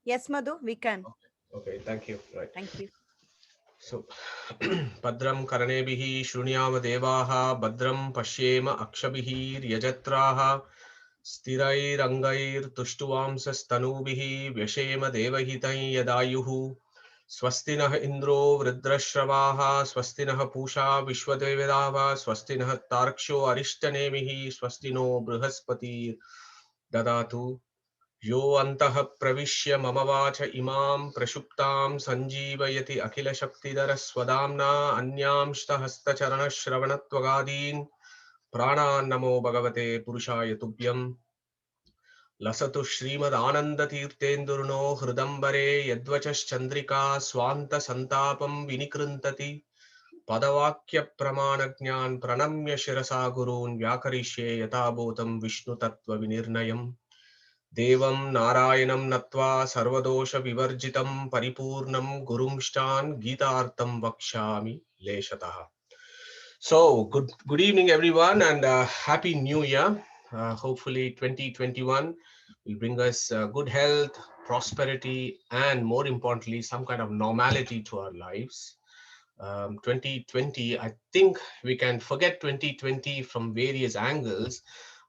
Yes, Madhu, we can. Okay, thank you. Right. Thank you. So, Badram Karanebihi Shrunyama Devaha Badram Pashyema Akshabihi Yajatraha Sthirai Rangair Tushtuamsas Tanubihi Vyashema Devahitai Yadayuhu Swastinah Indro Vridrashravaha Swastinah Pusha Vishwadevedava Swastinah Tarksho Arishtanemihi Swastino Brihaspati Dadatu यो अन्तः प्रविश्य मम watch इमां प्रशुप्तां सञ्जीवयति अखिलशक्तिधरस्वदाम्ना अन्यांश्च हस्तचरणश्रवणत्वगादीन् प्राणान् नमो भगवते पुरुषाय तुभ्यम् लसतु श्रीमदानन्दतीर्थेन्दुर्नो हृदम्बरे यद्वचश्चन्द्रिका स्वान्तसन्तापं विनिकृन्तति पदवाक्यप्रमाणज्ञान् प्रणम्य शिरसा गुरून् व्याकरिष्ये यथाभूतं विष्णुतत्त्वविनिर्णयम् देवं नारायणं नत्वा सर्वदोषविवर्जितं परिपूर्णं गुरुंष्टान् गीतार्थं वक्ष्यामि लेशतः. So, good evening, everyone, and happy New Year. Hopefully, 2021 will bring us good health, prosperity, and more importantly, some kind of normality to our lives. 2020, I think we can forget 2020 from various angles,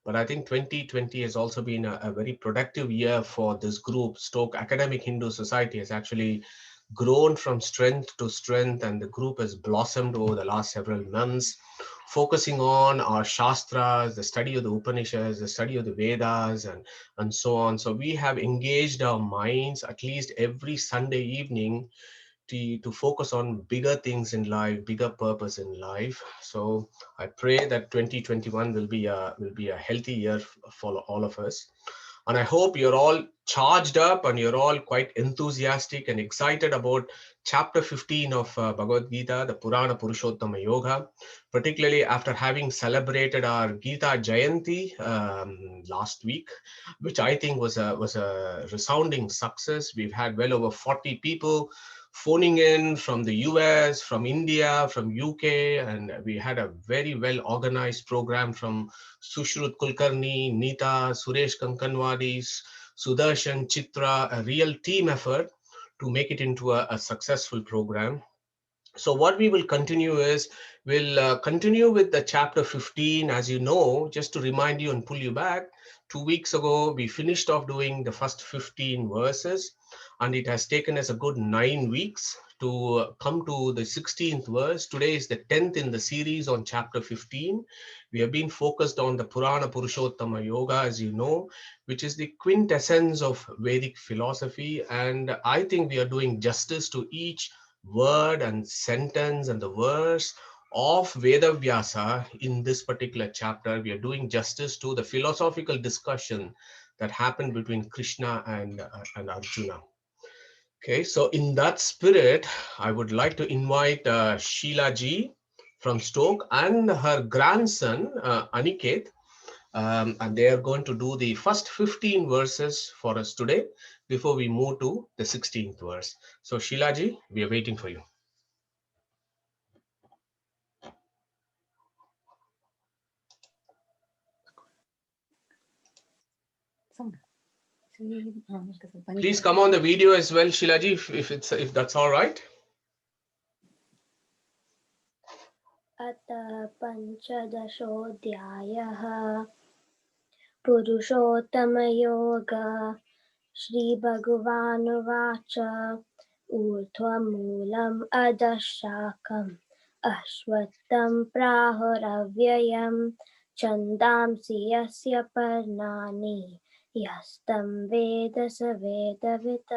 but I think 2020 has also been a very productive year for this group. Stoke Academic Hindu Society has actually grown from strength to strength, and the group has blossomed over the last several months, focusing on our Shastras, the study of the Upanishads, the study of the Vedas, and so on. So we have engaged our minds at least every Sunday evening to focus on bigger things in life, bigger purpose in life. So I pray that 2021 will be a healthy year for all of us. And I hope you're all charged up and you're all quite enthusiastic and excited about chapter 15 of Bhagavad Gita, the Purana Purushottama Yoga, particularly after having celebrated our Gita Jayanti last week, which I think was a resounding success. We've had well over 40 people phoning in from the US, from India, from UK, and we had a very well organized program from Sushrut Kulkarni, Neeta, Suresh Kankanwadi, Sudarshan, Chitra, a real team effort to make it into a successful program. So what we will continue is, we'll continue with the chapter 15. As you know, just to remind you and pull you back, 2 weeks ago, we finished off doing the first 15 verses, and it has taken us a good 9 weeks to come to the 16th verse. Today is the 10th in the series on chapter 15. We have been focused on the Purana Purushottama Yoga, as you know, which is the quintessence of Vedic philosophy. And I think we are doing justice to each word and sentence and the verse of Veda Vyasa in this particular chapter. We are doing justice to the philosophical discussion that happened between Krishna and Arjuna. Okay, so in that spirit, I would like to invite Sheila Ji from Stoke and her grandson Aniket, and they are going to do the first 15 verses for us today before we move to the 16th verse. So Sheila Ji, we are waiting for you. Please come on the video as well, Shilaji, if that's all right. अतः पञ्चदशोऽध्यायः पुरुषोत्तमयोगः श्रीभगवानुवाच ऊर्ध्वमूलम् अधः शाखम् अश्वत्थं प्राहुरव्ययम् छन्दांसि यस्य पर्णानि यस्तं वेद स वेदवित्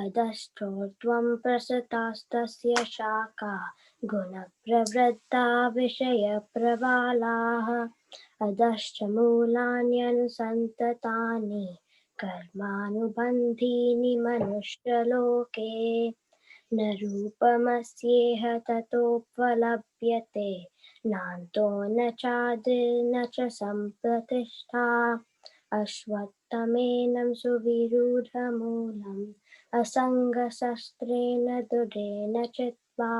अधश्चोर्ध्वं प्रसृतास्तस्य शाखा गुणप्रवृद्धा विषयप्रबालाः अधश्च मूलान्यनुसन्ततानि कर्मानुबन्धीनि मनुष्यलोके न रूपमस्येह ततोपलभ्यते नान्तो न चादिर्न च सम्प्रतिष्ठा अश्वत्थमेनं सुविरूढमूलम् असङ्गशस्त्रेण दृढेन चित्वा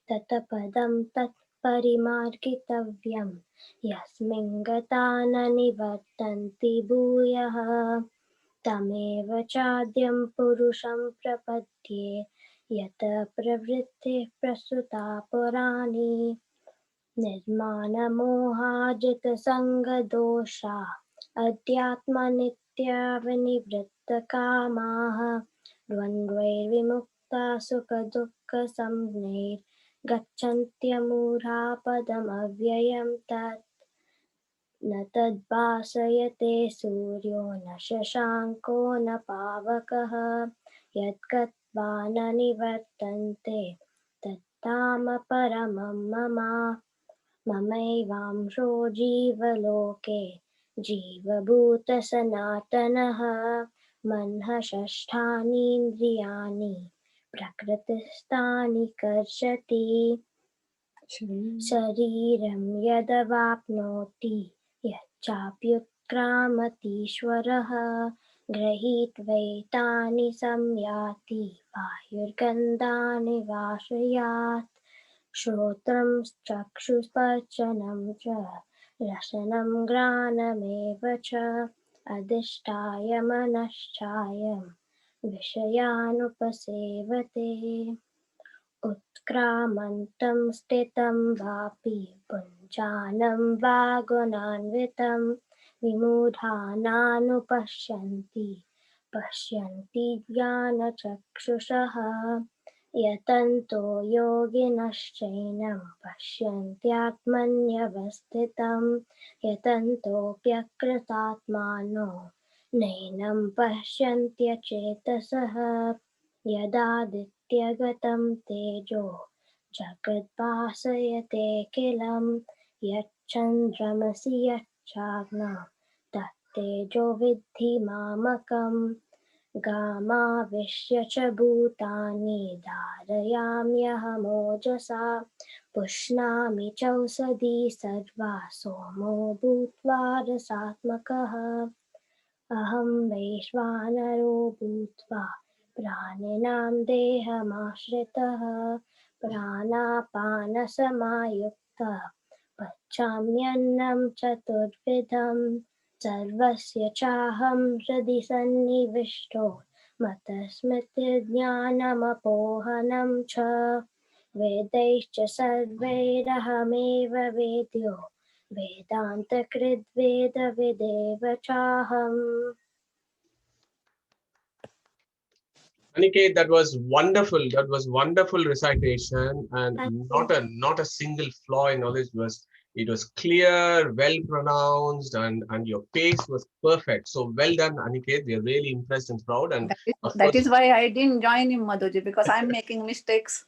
ततपदं तत्परिमार्गितव्यं यस्मिन् गता न निवर्तन्ति भूयः तमेव चाद्यं पुरुषं प्रपद्ये यत प्रवृत्तिः प्रसृता पुराणी निर्माणमोहाजितसङ्गदोषा अध्यात्मनित्या विनिवृत्तकामाः द्वन्द्वैर्विमुक्ता सुखदुःखसंज्ञैर्गच्छन्त्यमूढा पदमव्ययं तत् न तद्भासयते सूर्यो न शशाङ्को न पावकः यद्गत्वा न निवर्तन्ते तत्ताम परमं मम ममैवांशो जीवलोके जीवभूतसनातनः मनः षष्ठानीन्द्रियाणि प्रकृतिस्थानि कर्षति शरीरं यदवाप्नोति यच्चाप्युत्क्रामतीश्वरः गृहीत्वैतानि संयाति वायुर्गन्धानि वाशयात् श्रोत्रं चक्षुस्पर्शनं च रसनं घ्राणमेव च अधिष्ठाय मनश्चायं विषयानुपसेवते उत्क्रामन्तं स्थितं वापि पुञ्जानं वा गुणान्वितं विमूढानानुपश्यन्ति पश्यन्ति ज्ञानचक्षुषः यतन्तो योगिनश्चैनं पश्यन्त्यात्मन्यवस्थितं यतन्तोऽप्यकृतात्मानो नैनं पश्यन्त्यचेतसः यदादित्यगतं तेजो जगद्भासयतेऽखिलं यच्चन्द्रमसि यच्चाग्नौ तत्तेजो विद्धि मामकम् गामाविश्य च भूतानि धारयाम्यहमोजसा पुष्णामि चौषधी सर्वा सोमो भूत्वा रसात्मकः अहं वैश्वानरो भूत्वा प्राणिनां देहमाश्रितः प्राणापानसमायुक्तः पचाम्यन्नं चतुर्विधं सर्वस्य चाहं हृदि सन्निविष्टो मतस्मृतिर्ज्ञानमपोहनं च वेदैश्च सर्वैरहमेव वेद्यो वेदान्तकृद्वेदविदेव चाहम्. Aniket, that was wonderful. That was wonderful recitation, and not a single flaw in knowledge. It was clear, well pronounced, and your pace was perfect. So well done, Aniket. We are really impressed and proud. And that is why I didn't join him, Madhuji, because I'm making mistakes.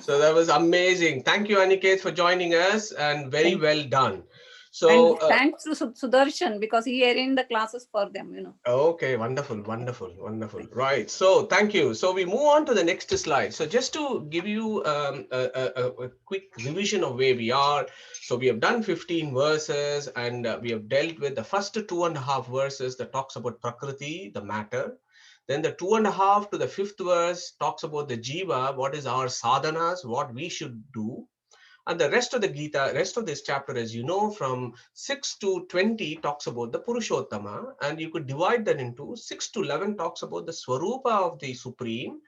So that was amazing. Thank you, Aniket, for joining us, and very well done. So and thanks to Sudarshan, because he arranged the classes for them, Okay, wonderful, wonderful, wonderful. Right. So thank you. So we move on to the next slide. So just to give you a quick revision of where we are. So we have done 15 verses, and we have dealt with the first 2.5 verses that talks about Prakriti, the matter. Then the 2.5 to the 5th verse talks about the Jiva, what is our sadhanas, what we should do. And the rest of the Gita, rest of this chapter, as you know, from 6 to 20 talks about the Purushottama, and you could divide that into 6 to 11 talks about the Swarupa of the Supreme.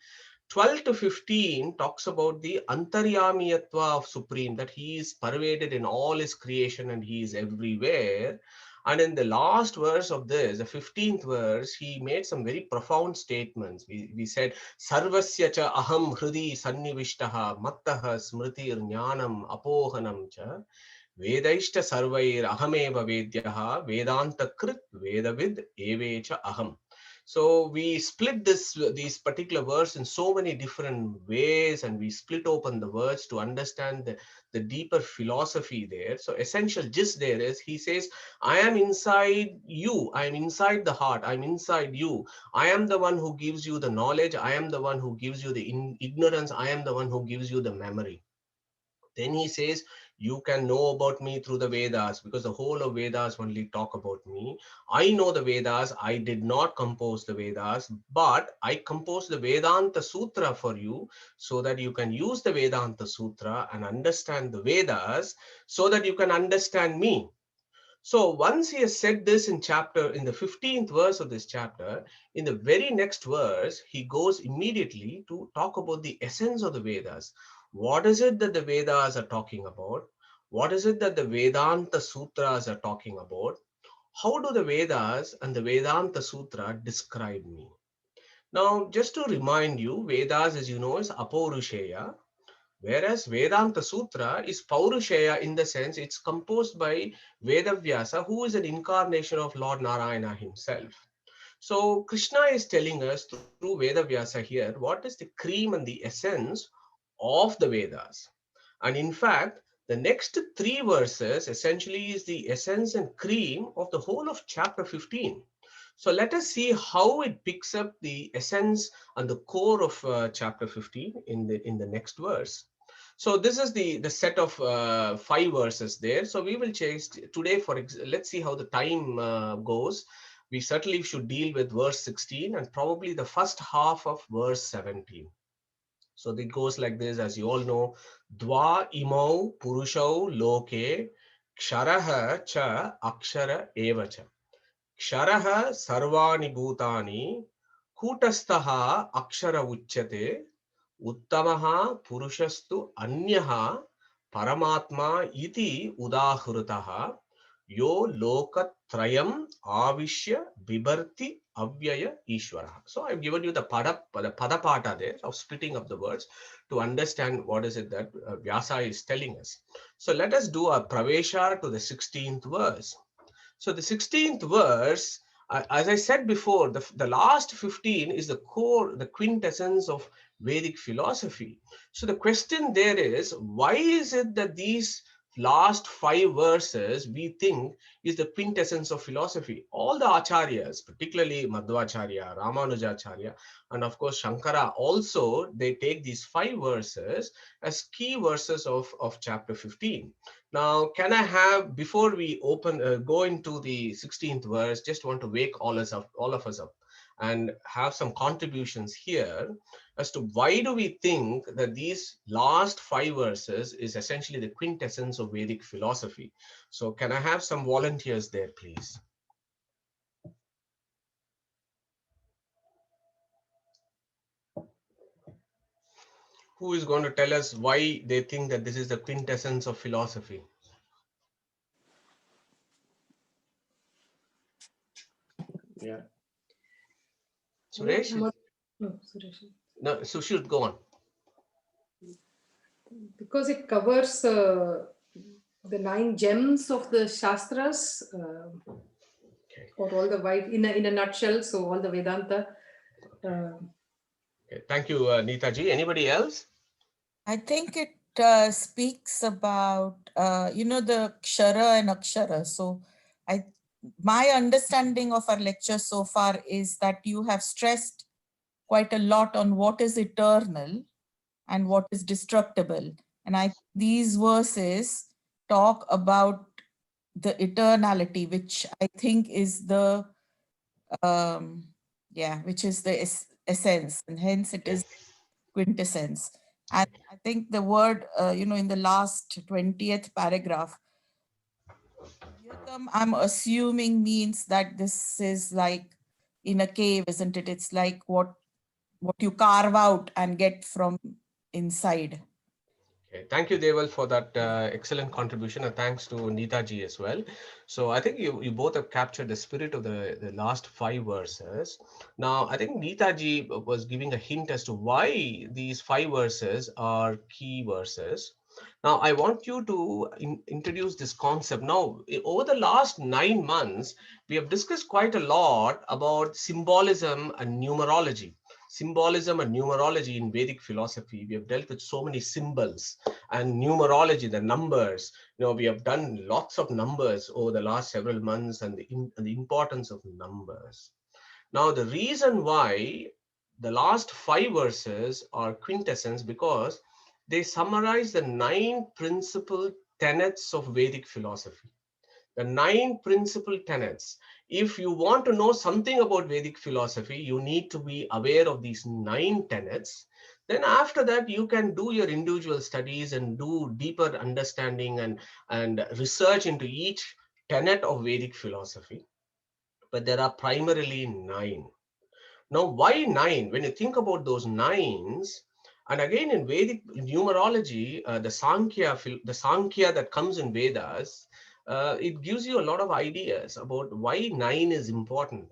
12 to 15 talks about the Antaryamiyatva of Supreme, that he is pervaded in all his creation and he is everywhere. And in the last verse of this, the 15th verse, he made some very profound statements. We said, Sarvasya cha aham hridi sannivishtaha mattaha smritir jnanam apohanam cha Vedaishta sarvair ahameva vedyaha Vedanta krit vedavid evecha aham. So we split these particular words in so many different ways, and we split open the words to understand the deeper philosophy there. So essential gist there is, he says, I am inside you. I am inside the heart. I'm inside you. I am the one who gives you the knowledge. I am the one who gives you the ignorance. I am the one who gives you the memory. Then he says, you can know about me through the Vedas, because the whole of Vedas only talk about me. I know the Vedas. I did not compose the Vedas, but I composed the Vedanta Sutra for you so that you can use the Vedanta Sutra and understand the Vedas so that you can understand me. So once he has said this in the 15th verse of this chapter, in the very next verse, he goes immediately to talk about the essence of the Vedas. What is it that the Vedas are talking about? What is it that the Vedanta Sutras are talking about? How do the Vedas and the Vedanta Sutra describe me? Now, just to remind you, Vedas, as you know, is Apaurushaya, whereas Vedanta Sutra is Paurushaya in the sense it's composed by Vedavyasa, who is an incarnation of Lord Narayana himself. So Krishna is telling us through Vedavyasa here what is the cream and the essence of the Vedas. And in fact, the next three verses essentially is the essence and cream of the whole of chapter 15. So let us see how it picks up the essence and the core of chapter 15 in the next verse. So this is the set of 5 verses there. So we will change today let's see how the time goes. We certainly should deal with verse 16 and probably the first half of verse 17. So it goes like this, as you all know, Dva imau purushau loke ksharaha cha akshara evacha. Ksharaha sarvani bhutani kutastaha akshara uchyate uttamaha purushastu anyaha paramatma iti udahrutaha yo lokatrayam avishya bibarti avyaya ishvara. So I've given you the padapata there of splitting up the words to understand what is it that Vyasa is telling us. So let us do a pravesha to the 16th verse. So the 16th verse, as I said before, the last 15 is the core, the quintessence of Vedic philosophy. So the question there is, why is it that these last 5 verses we think is the quintessence of philosophy? All the acharyas, particularly Madhvacharya, Ramanujacharya, and of course Shankara also, they take these 5 verses as key verses of chapter 15. Now, can I have, before we go into the 16th verse, just want to wake all of us up and have some contributions here as to why do we think that these last 5 verses is essentially the quintessence of Vedic philosophy. So can I have some volunteers there, please? Who is going to tell us why they think that this is the quintessence of philosophy? Yeah. Suresh? No, Suresh. No, Sushil, go on. Because it covers the 9 gems of the Shastras, Okay. or all the wide, in a nutshell, so all the Vedanta. Okay. Thank you, Neetaji. Anybody else? I think it speaks about, the kshara and akshara. So my understanding of our lecture so far is that you have stressed quite a lot on what is eternal and what is destructible. And these verses talk about the eternality, which I think is the, which is the essence, and hence it is quintessence. And I think the word, in the last 20th paragraph, I'm assuming means that this is like in a cave, isn't it? It's like what you carve out and get from inside. Okay. Thank you, Deval, for that excellent contribution, and thanks to Neetaji as well. So I think you both have captured the spirit of the last 5 verses. Now, I think Neetaji was giving a hint as to why these 5 verses are key verses. Now, I want you to introduce this concept. Now, over the last 9 months, we have discussed quite a lot about symbolism and numerology. Symbolism and numerology in Vedic philosophy. We have dealt with so many symbols and numerology, the numbers. We have done lots of numbers over the last several months, and the importance of numbers. Now, the reason why the last 5 verses are quintessence, because they summarize the 9 principal tenets of Vedic philosophy. The 9 principal tenets. If you want to know something about Vedic philosophy, you need to be aware of these 9 tenets. Then after that, you can do your individual studies and do deeper understanding and research into each tenet of Vedic philosophy, but there are primarily 9. Now, why 9? When you think about those 9s, and again in Vedic numerology, the Sankhya that comes in Vedas, it gives you a lot of ideas about why 9 is important.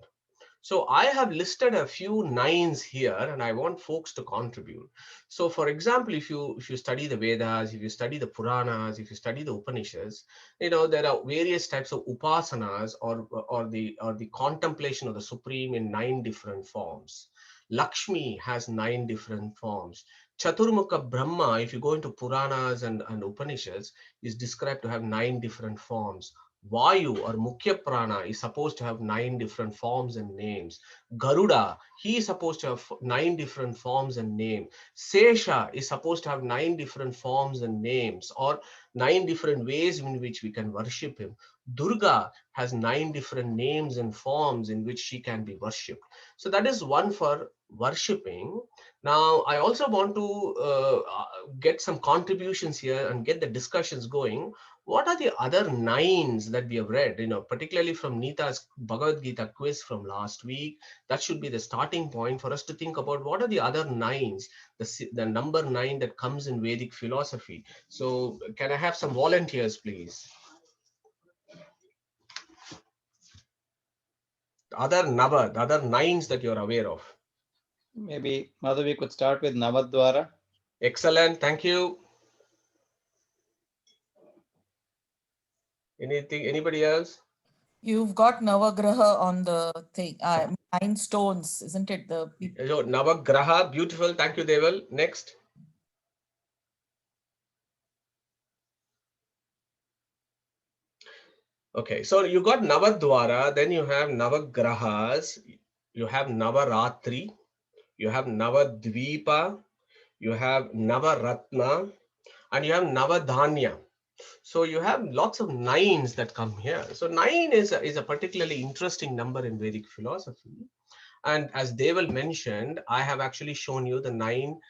So I have listed a few 9s here, and I want folks to contribute. So, for example, if you study the Vedas, if you study the Puranas, if you study the Upanishads, there are various types of upasanas or the contemplation of the Supreme in 9 different forms. Lakshmi has 9 different forms. Chaturmukha Brahma, if you go into Puranas and Upanishads, is described to have 9 different forms. Vayu or Mukhya Prana is supposed to have 9 different forms and names. Garuda, he is supposed to have 9 different forms and names. Sesha is supposed to have 9 different forms and names, or 9 different ways in which we can worship him. Durga has 9 different names and forms in which she can be worshipped. So that is one for worshipping. Now, I also want to get some contributions here and get the discussions going. What are the other 9s that we have read, particularly from Neeta's Bhagavad Gita quiz from last week? That should be the starting point for us to think about what are the other 9s, the number 9 that comes in Vedic philosophy. So can I have some volunteers, please? The other 9s that you're aware of. Maybe Madhavi could start with Navadvara. Excellent, thank you. Anybody else? You've got Navagraha on the thing, 9 stones, isn't it? So Navagraha, beautiful. Thank you, Deval. Next. Okay, so you got Navadwara, then you have Navagrahas, you have Navaratri, you have Navadvipa, you have Navaratna, and you have Navadhanya. So you have lots of 9s that come here. So 9 is a particularly interesting number in Vedic philosophy. And as Deval mentioned, I have actually shown you the 9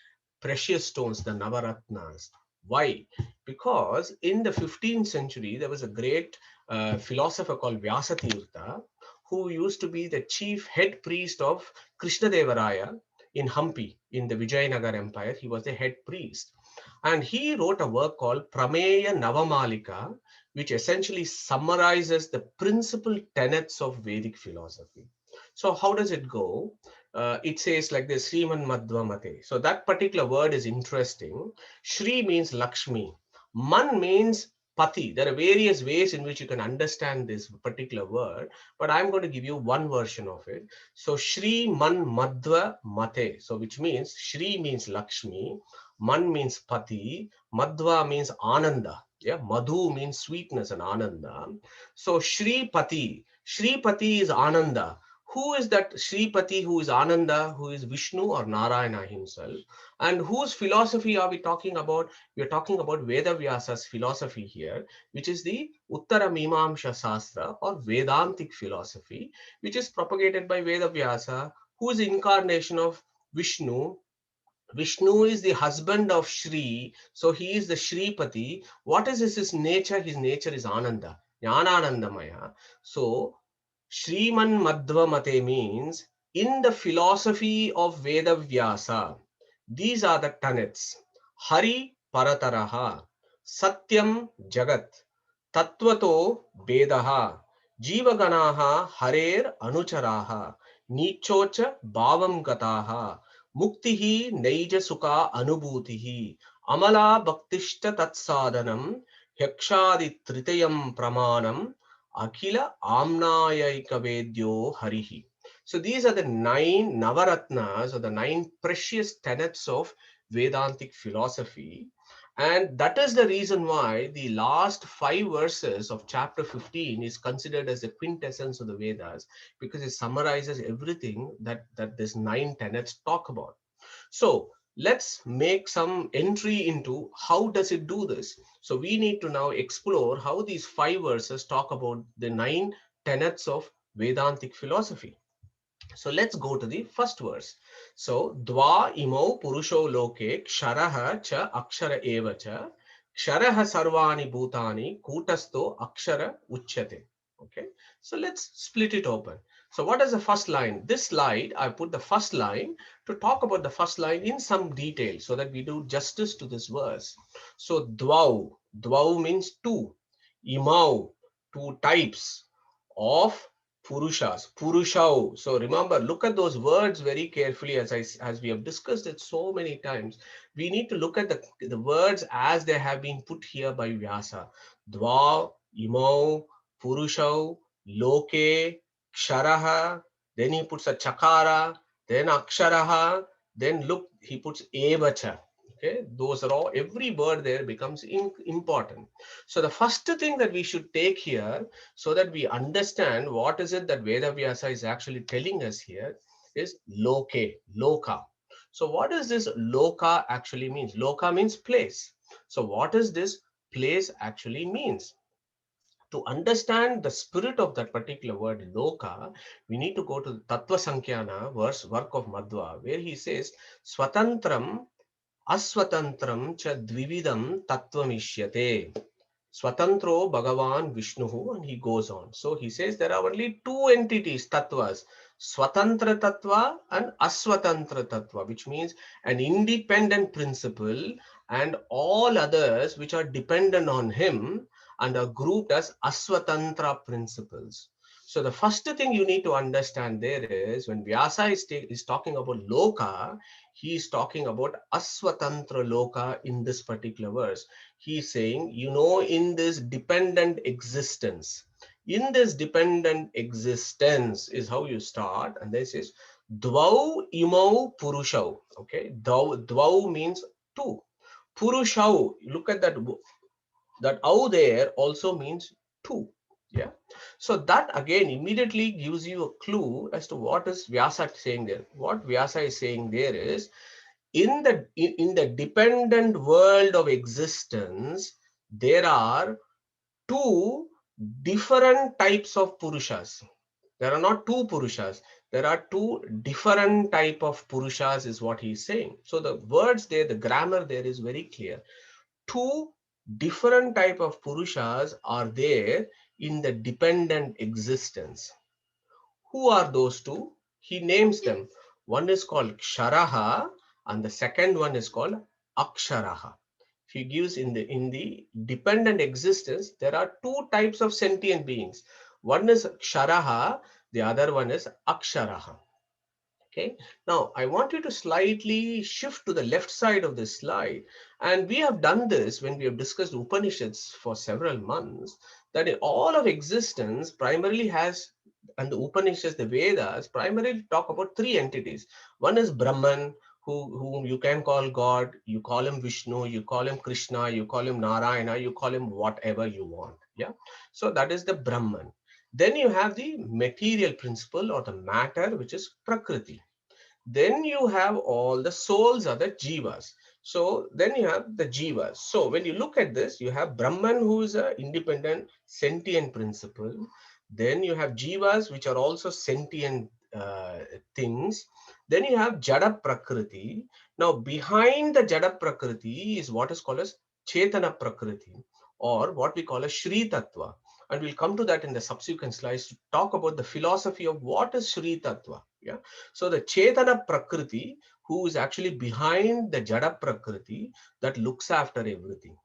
precious stones, the Navaratnas. Why? Because in the 15th century, there was a great philosopher called Vyasatirtha, who used to be the chief head priest of Krishnadevaraya in Hampi, in the Vijayanagar Empire. He was the head priest. And he wrote a work called Prameya Navamalika, which essentially summarizes the principal tenets of Vedic philosophy. So how does it go? It says like this, Sriman Madhva Mate. So that particular word is interesting. Shri means Lakshmi. Man means Pati. There are various ways in which you can understand this particular word, but I'm going to give you one version of it. So Shri Man Madhva Mate. So which means Shri means Lakshmi, Man means Pati, Madhva means Ananda. Yeah, Madhu means sweetness and Ananda. So Shri Pati is Ananda. Who is that Sripati, who is Ananda, who is Vishnu or Narayana himself? And whose philosophy are we talking about? We are talking about Veda Vyasa's philosophy here, which is the Uttara Mimamsha Sastra or Vedantic philosophy, which is propagated by Veda Vyasa, who is the incarnation of Vishnu. Vishnu is the husband of Shri, so he is the Sripati. What is his nature? His nature is Ananda, Jnananandamaya. So Shriman Madhva Mate means in the philosophy of Veda Vyasa, these are the tenets. Hari Parataraha, Satyam Jagat, Tattvato Vedaha, Jivaganaha Harer Anucharaha, Nichocha Bhavam Gataha, Muktihi Neija Sukha Anubhutihi, Amala Bhaktishta Tatsadanam, Yakshadi Tritayam Pramanam, Akhila Amnayaika Vedyo Harihi. So these are the 9 Navaratnas or the 9 precious tenets of Vedantic philosophy. And that is the reason why the last 5 verses of chapter 15 is considered as the quintessence of the Vedas, because it summarizes everything that these 9 tenets talk about. So let's make some entry into how does it do this. So we need to now explore how these 5 verses talk about the 9 tenets of Vedantic philosophy. So let's go to the first verse. So Dva imo purusho loke ksharaha cha akshara eva cha ksharaha sarvani bhutani kutasto akshara uchyate. Okay, so let's split it open. So what is the first line? This slide, I put the first line to talk about the first line in some detail so that we do justice to this verse. So dvau, dvau means two, imau, two types of purushas, purushau. So remember, look at those words very carefully as we have discussed it so many times. We need to look at the words as they have been put here by Vyasa. Dva, imau, Purushau, Loke, Ksharaha, then he puts a Chakara, then Aksharaha, then look, he puts Evacha. Okay, those are all, every word there becomes important. So the first thing that we should take here so that we understand what is it that Veda Vyasa is actually telling us here is Loke, Loka. So what does this Loka actually means? Loka means place. So what is this place actually means? To understand the spirit of that particular word loka, we need to go to the Tattva Sankhyanā work of Madhva, where he says, Swatantram, Aswatantram cha dvividam tattvam Swatantro Bhagavan Vishnuhu, and he goes on. So he says there are only two entities, tattvas, Swatantra Tattva and Aswatantra Tattva, which means an independent principle, and all others which are dependent on him and are grouped as Aswatantra principles. So the first thing you need to understand there is when Vyasa is talking about Loka, he is talking about Aswatantra Loka in this particular verse. He's saying, in this dependent existence, is how you start. And this is Dvau imau purushau. Okay, Dvau means two. Purushau, look at that au there also means two. Yeah. So that again immediately gives you a clue as to what is Vyasa saying there. What Vyasa is saying there is, in the dependent world of existence, there are two different types of purushas. There are not two purushas. There are two different type of purushas is what he is saying. So the words there, the grammar there is very clear. Two different type of purushas are there in the dependent existence. Who are those two? He names them. One is called Ksharaha and the second one is called Aksharaha. He gives in the dependent existence, there are two types of sentient beings. One is Ksharaha, the other one is Aksharaha. Okay, now I want you to slightly shift to the left side of this slide. And we have done this when we have discussed Upanishads for several months, that in all of existence primarily has, and the Upanishads, the Vedas, primarily talk about three entities. One is Brahman, whom you can call God, you call him Vishnu, you call him Krishna, you call him Narayana, you call him whatever you want. Yeah, so that is the Brahman. Then you have the material principle or the matter, which is Prakriti. Then you have all the souls are the jivas. So then you have the jivas. So when you look at this, you have Brahman, who is an independent sentient principle. Then you have jivas, which are also sentient things. Then you have Jada Prakriti. Now behind the Jada Prakriti is what is called as Chetana Prakriti, or what we call as Shri Tattva. And we'll come to that in the subsequent slides to talk about the philosophy of what is Shri Tattva. Yeah. So the Chetana Prakriti, who is actually behind the Jada Prakriti, that looks after everything.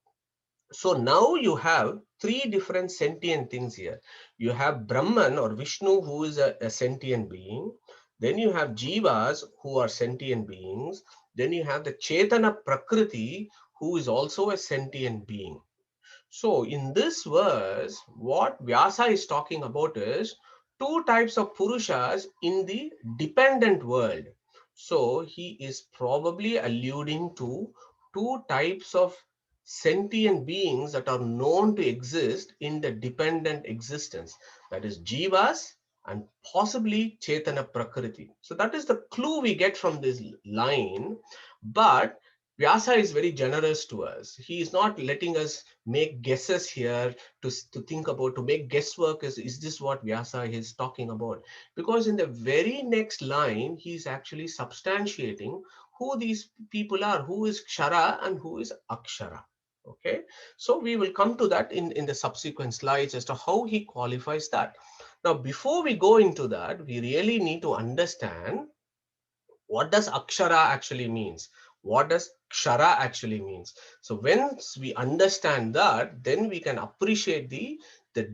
So now you have three different sentient things here. You have Brahman or Vishnu, who is a sentient being. Then you have Jivas, who are sentient beings. Then you have the Chetana Prakriti, who is also a sentient being. So in this verse, what Vyasa is talking about is two types of Purushas in the dependent world. So he is probably alluding to two types of sentient beings that are known to exist in the dependent existence. That is Jivas and possibly Chetana Prakriti. So that is the clue we get from this line. But Vyasa is very generous to us. He is not letting us make guesses here to think about, to make guesswork. Is this what Vyasa is talking about? Because in the very next line, he's actually substantiating who these people are, who is Kshara and who is Akshara. Okay, so we will come to that in the subsequent slides as to how he qualifies that. Now, before we go into that, we really need to understand what does akshara actually means. What does kshara actually means? So once we understand that, then we can appreciate the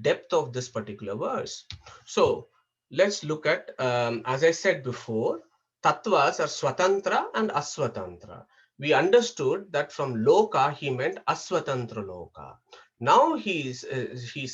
depth of this particular verse. So let's look at, as I said before, tattvas are swatantra and aswatantra. We understood that from loka he meant aswatantra loka. Now he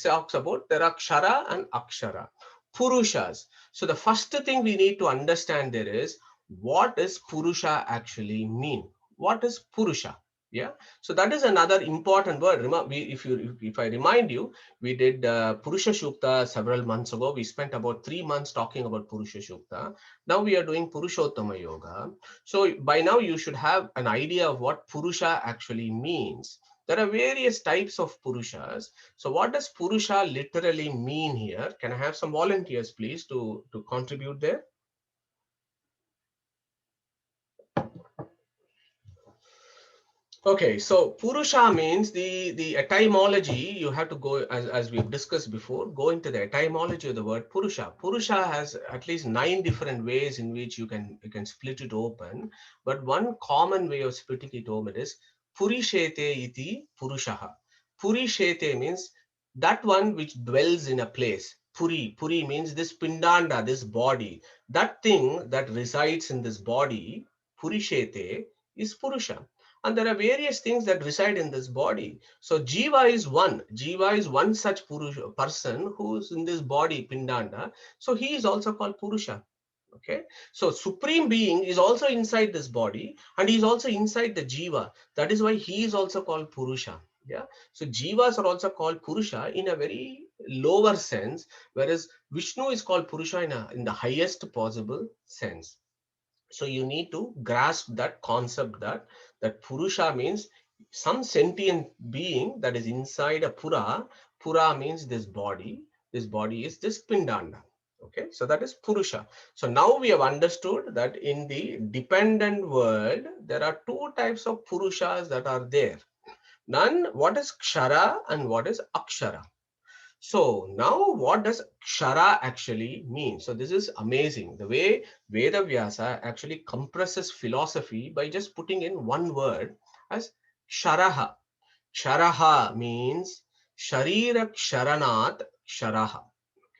talks about there are kshara and akshara, purushas. So the first thing we need to understand there is, what does Purusha actually mean? What is Purusha? Yeah, so that is another important word. If I remind you, we did Purusha Shukta several months ago. We spent about 3 months talking about Purusha Shukta. Now we are doing Purushottama Yoga. So by now you should have an idea of what Purusha actually means. There are various types of Purushas. So what does Purusha literally mean here? Can I have some volunteers, please, to contribute there? Okay, so Purusha means the etymology. You have to go, as we've discussed before, go into the etymology of the word Purusha. Purusha has at least 9 different ways in which you can split it open. But one common way of splitting it open is Purishete iti Purushaha. Purishete means that one which dwells in a place. Puri means this pindanda, this body. That thing that resides in this body, Purishete, is Purusha. And there are various things that reside in this body. So Jiva is one. Jiva is one such Purusha, person who's in this body, Pindanda. So he is also called Purusha. Okay. So Supreme Being is also inside this body, and he is also inside the Jiva. That is why he is also called Purusha. Yeah. So Jivas are also called Purusha in a very lower sense, whereas Vishnu is called Purusha in the highest possible sense. So you need to grasp that concept, that Purusha means some sentient being that is inside a Pura. Pura means this body. This body is this Pindanda. Okay, so that is Purusha. So now we have understood that in the dependent world, there are 2 types of Purushas that are there. None, what is Kshara and what is Akshara? So now what does Kshara actually mean? So this is amazing. The way Veda Vyasa actually compresses philosophy by just putting in one word as Ksharaha. Ksharaha means Sharira Ksharanat Ksharaha.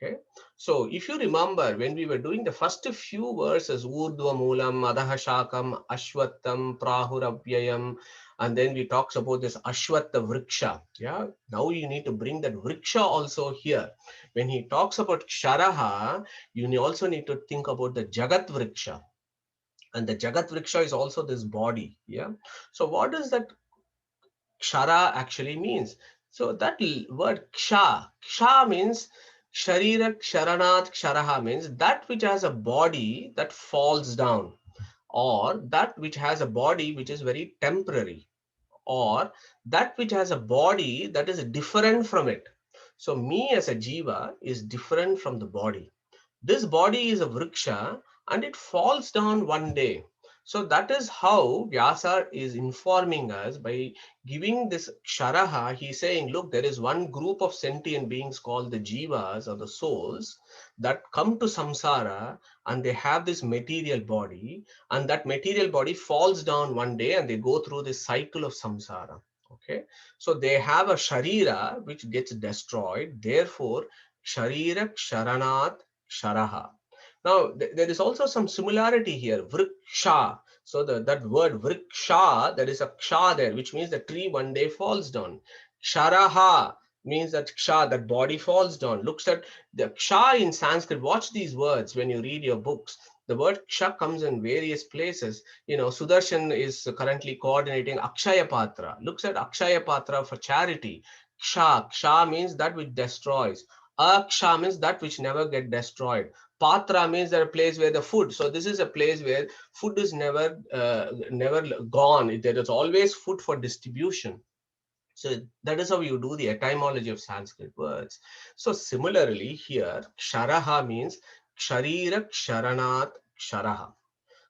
Okay. So if you remember, when we were doing the first few verses, Urdhva Moolam, Adaha Shakam, Ashwattam, Prahuravyayam, and then we talks about this Ashwatta Vriksha. Yeah. Now you need to bring that Vriksha also here. When he talks about Ksharaha, you also need to think about the Jagat Vriksha. And the Jagat Vriksha is also this body. Yeah. So what does that Kshara actually means? So that word ksha means Sharira Ksharanat Ksharaha means that which has a body that falls down, or that which has a body which is very temporary, or that which has a body that is different from it. So me as a jiva is different from the body. This body is a vriksha and it falls down one day. So that is how Vyasa is informing us by giving this Ksharaha. He's saying, look, there is one group of sentient beings called the Jivas or the souls that come to samsara, and they have this material body, and that material body falls down one day and they go through this cycle of samsara. Okay, so they have a sharira which gets destroyed. Therefore, Sharira Ksharanat Sharaha. Now, there is also some similarity here. Vriksha. So that word vriksha, there is a ksha there, which means the tree one day falls down. Sharaha means that ksha, that body falls down. Looks at the ksha in Sanskrit. Watch these words when you read your books. The word ksha comes in various places. You know, Sudarshan is currently coordinating Akshaya Patra. Looks at Akshaya Patra for charity. Ksha means that which destroys. Aksha means that which never get destroyed. Patra means that a place where the food. So this is a place where food is never gone. There is always food for distribution. So that is how you do the etymology of Sanskrit words. So similarly here, Ksharaha means Ksharira Ksharanat Ksharaha.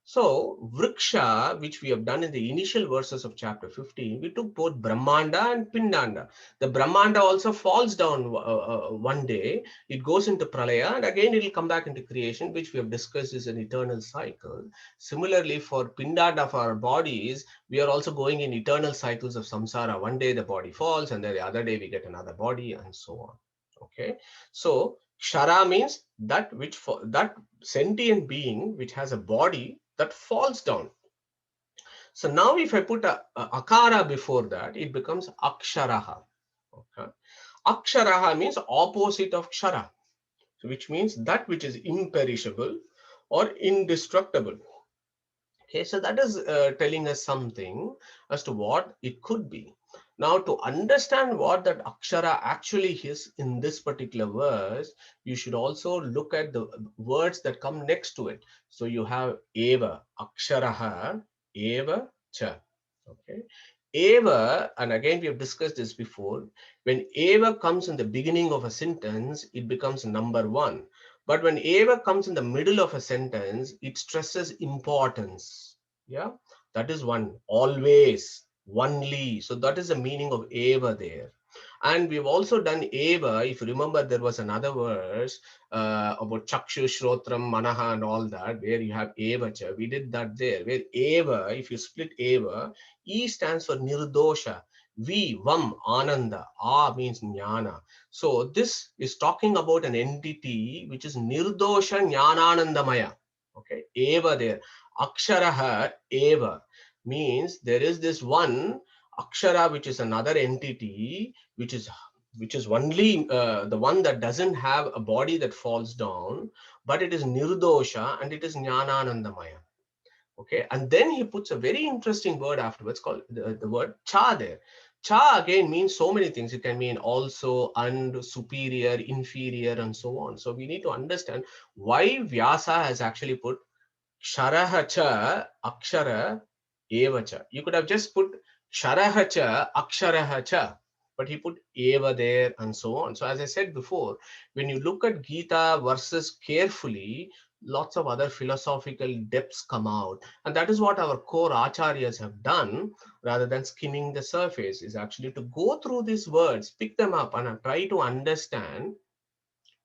So Vriksha, which we have done in the initial verses of chapter 15, we took both Brahmanda and Pindanda. The Brahmanda also falls down one day. It goes into Pralaya and again it will come back into creation, which we have discussed is an eternal cycle. Similarly, for Pindanda of our bodies, we are also going in eternal cycles of samsara. One day the body falls and then the other day we get another body and so on. Okay, so Kshara means that that sentient being which has a body that falls down. So now if I put a akara before that, it becomes aksharaha. Okay, aksharaha means opposite of kshara, which means that which is imperishable or indestructible. Okay, so that is telling us something as to what it could be. Now, to understand what that akshara actually is in this particular verse, you should also look at the words that come next to it. So you have eva, aksharaha, eva, cha. Okay, eva, and again we have discussed this before. When eva comes in the beginning of a sentence, it becomes number one. But when eva comes in the middle of a sentence, it stresses importance. Yeah, that is one. Always, only. So that is the meaning of eva there. And we've also done eva. If you remember, there was another verse about chakshu, shrotram, manaha, and all that, where you have eva cha. We did that there. Where eva, if you split eva, E stands for nirdosha. V, vam, ananda. A means jnana. So this is talking about an entity which is nirdosha jnananandamaya. Okay, eva there. Aksharaha eva means there is this one akshara which is another entity which is only the one that doesn't have a body that falls down, but it is nirdosha and it is jnananandamaya. Okay, and then he puts a very interesting word afterwards called the word cha there. Cha again means so many things. It can mean also, and, superior, inferior, and so on. So we need to understand why Vyasa has actually put Ksharaha cha akshara eva cha. You could have just put Ksharaha cha aksharaha cha, but he put eva there and so on. So as I said before, when you look at Gita verses carefully, lots of other philosophical depths come out. And that is what our core acharyas have done, rather than skimming the surface, is actually to go through these words, pick them up and try to understand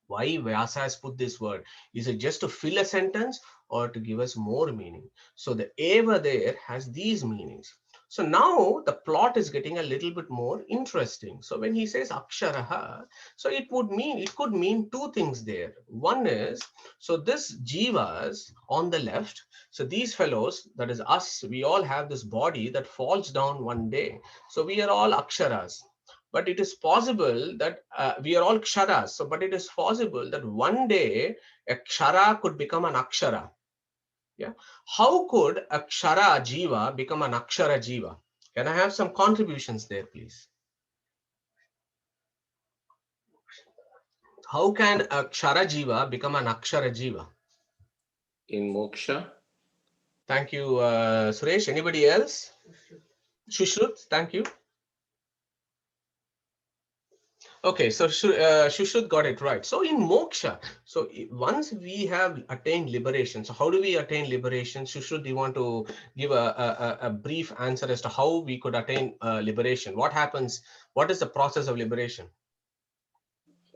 why Vyasa has put this word. Is it just to fill a sentence or to give us more meaning? So the eva there has these meanings. So now the plot is getting a little bit more interesting. So when he says aksharaha, so it could mean two things there. One is, so this jivas on the left, so these fellows, that is us, we all have this body that falls down one day. So we are all aksharas. But it is possible that we are all ksharas. So, but it is possible that one day a kshara could become an akshara. Yeah. How could a kshara jiva become an akshara jiva? Can I have some contributions there, please? How can a kshara jiva become an akshara jiva? In moksha. Thank you, Suresh. Anybody else? Shushrut, thank you. Okay, so Shushrut got it right. So in moksha, so once we have attained liberation, so how do we attain liberation? Shushrut, do you want to give a brief answer as to how we could attain liberation? What happens? What is the process of liberation?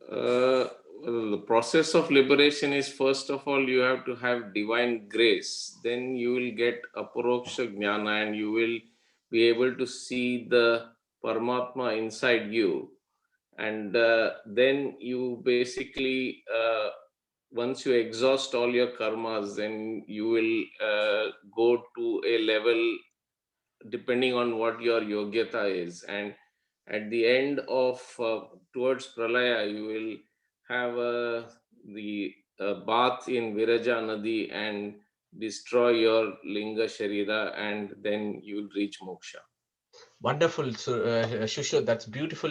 Well, the process of liberation is, first of all, you have to have divine grace. Then you will get aparoksha jnana and you will be able to see the Paramatma inside you. And then you basically, once you exhaust all your karmas, then you will go to a level depending on what your yogyata is. And at the end of towards pralaya, you will have the bath in Viraja Nadi and destroy your linga sharira, and then you will reach moksha. Wonderful, Shushrut. That's beautiful.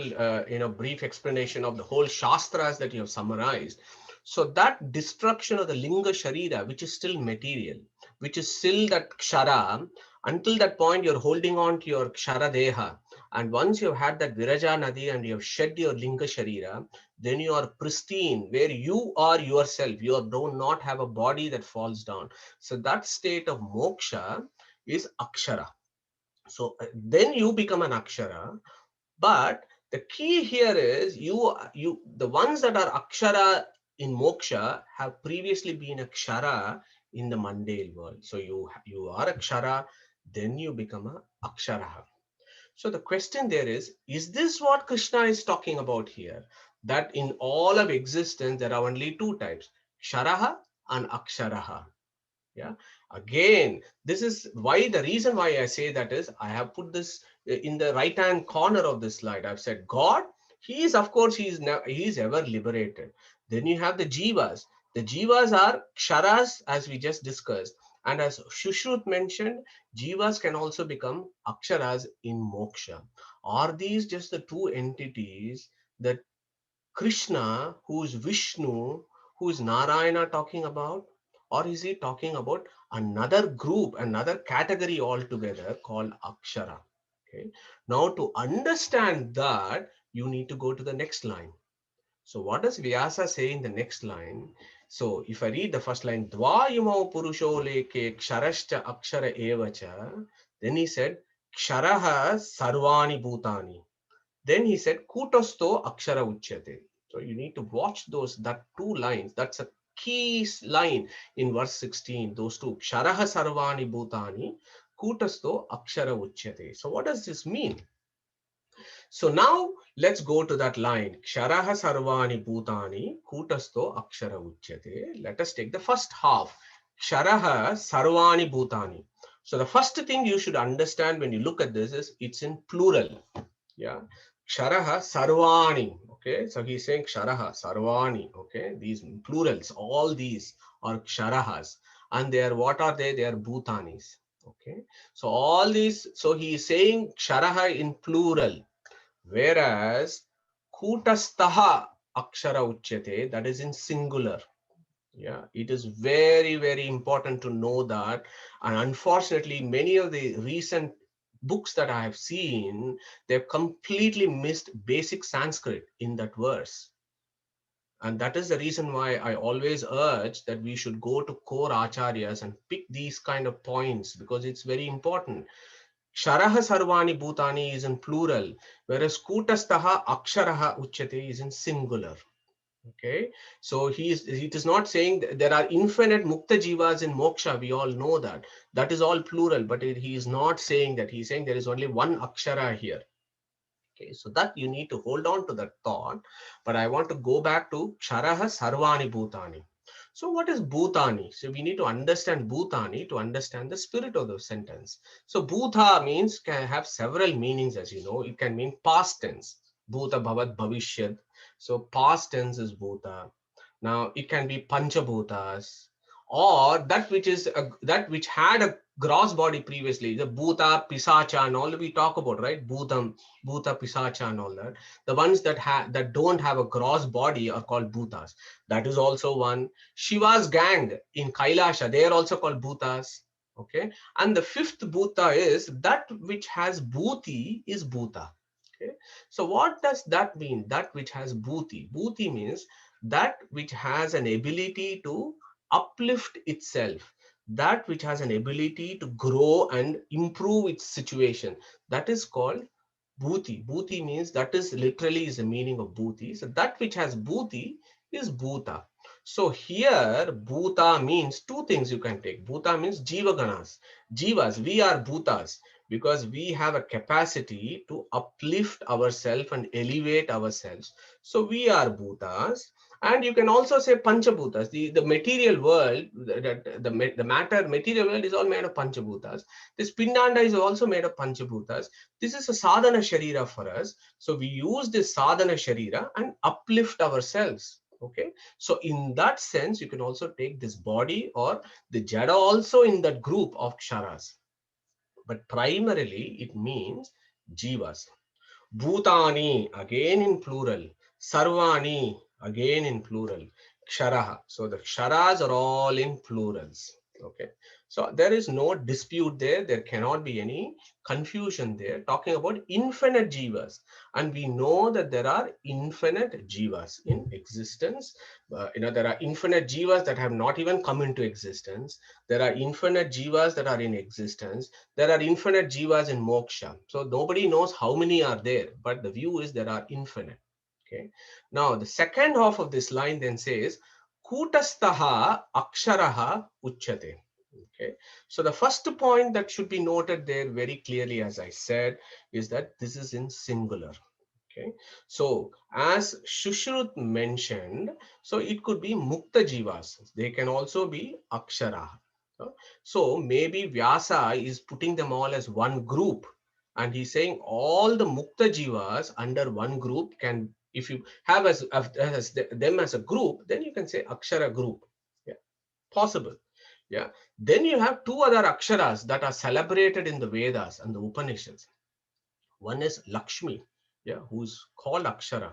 Brief explanation of the whole shastras that you have summarized. So that destruction of the linga sharira, which is still material, which is still that kshara, until that point you're holding on to your kshara deha, And once you've had that Viraja Nadi and you have shed your Linga Sharira, then you are pristine, where you are yourself. You do not have a body that falls down. So that state of moksha is Akshara. So then you become an Akshara. But the key here is the ones that are Akshara in moksha have previously been Akshara in the mundane world. So you are Akshara, then you become a Akshara. So the question there is this what Krishna is talking about here? That in all of existence, there are only two types, Ksharaha and Aksharaha. Yeah. Again, this is why the reason why I say that is I have put this in the right hand corner of this slide. I've said God, he is, of course, he is ever liberated. Then you have the jivas. The jivas are ksharas, as we just discussed. And as Shushrut mentioned, jivas can also become aksharas in moksha. Are these just the two entities that Krishna, who is Vishnu, who is Narayana talking about? Or is he talking about another group, another category altogether called Akshara? Okay. Now, to understand that, you need to go to the next line. So, what does Vyasa say in the next line? So, if I read the first line, Dvayamau Purusho Leke Ksharascha Akshara Evacha, then he said, Ksharaha Sarvani Bhutani. Then he said, Kutasto Akshara Uchyate. So you need to watch that two lines. That's a key line in verse 16. Those two. Ksharaha Sarvani Bhutani, Kutasto Akshara Uchyate. So what does this mean? So now let's go to that line. Ksharaha Sarvani Bhutani, Kutasto Akshara Uchyate. Let us take the first half. Ksharaha Sarvani Bhutani. So the first thing you should understand when you look at this is it's in plural. Yeah. Ksharaha Sarvani. Okay. So he's saying Ksharaha Sarvani. Okay. These plurals, all these are Ksharahas. And they are, what are they? They are Bhutanis. Okay. So all these, so he is saying Ksharaha in plural. Whereas Kutastaha Akshara Uchyate, that is in singular. Yeah, it is very, very important to know that. And unfortunately, many of the recent books that I have seen, they've completely missed basic Sanskrit in that verse. And that is the reason why I always urge that we should go to core acharyas and pick these kind of points, because it's very important. Ksharaha Sarvani Bhutani is in plural, whereas Kutastaha Aksharaha Uchyate is in singular. Okay, so it is not saying there are infinite mukta jivas in moksha. We all know that. That is all plural, but he is not saying that. He's saying there is only one akshara here. Okay, so that you need to hold on to that thought. But I want to go back to Ksharaha Sarvani Bhutani. So what is Bhutani? So we need to understand Bhutani to understand the spirit of the sentence. So Bhuta means can have several meanings, as you know. It can mean past tense. Bhuta Bhavat Bhavishyat. So past tense is Bhuta. Now it can be Panchabhutas, or that which had a gross body previously, the Bhuta, Pisacha, and all that we talk about, right? Bhutam, Bhuta, Pisacha, and all that. The ones that don't have a gross body are called Bhutas. That is also one. Shiva's gang in Kailasha, they are also called Bhutas. Okay. And the fifth Bhuta is that which has Bhuti is Bhuta. Okay. So what does that mean? That which has Bhuti. Bhuti means that which has an ability to uplift itself, that which has an ability to grow and improve its situation. That is called Bhuti. Bhuti means, that is literally is the meaning of Bhuti. So that which has Bhuti is Bhuta. So here Bhuta means two things you can take. Bhuta means Jiva Ganas. Jivas, we are Bhutas because we have a capacity to uplift ourselves and elevate ourselves. So we are Bhutas. And you can also say Panchabhutas. The material world, the matter, material world is all made of Panchabhutas. This Pindanda is also made of Panchabhutas. This is a sadhana sharira for us. So we use this sadhana sharira and uplift ourselves. Okay. So in that sense, you can also take this body or the jada also in that group of ksharas. But primarily it means jivas. Bhutani, again in plural. Sarvani, again in plural. Ksharaha. So the ksharas are all in plurals. Okay, so there is no dispute there. There cannot be any confusion there. Talking about infinite jivas, and we know that there are infinite jivas in existence. There are infinite jivas that have not even come into existence. There are infinite jivas that are in existence. There are infinite jivas in moksha. So nobody knows how many are there, but the view is there are infinite. Okay. Now the second half of this line then says, Kutastaha aksharaha uchyate. Okay. So the first point that should be noted there very clearly, as I said, is that this is in singular. Okay. So as Shushrut mentioned, so it could be mukta jivas. They can also be akshara. So maybe Vyasa is putting them all as one group, and he's saying all the mukta jivas under one group can, if you have as them as a group, then you can say akshara group. Yeah, possible. Yeah. Then you have two other aksharas that are celebrated in the Vedas and the Upanishads. One is Lakshmi, yeah, who's called Akshara.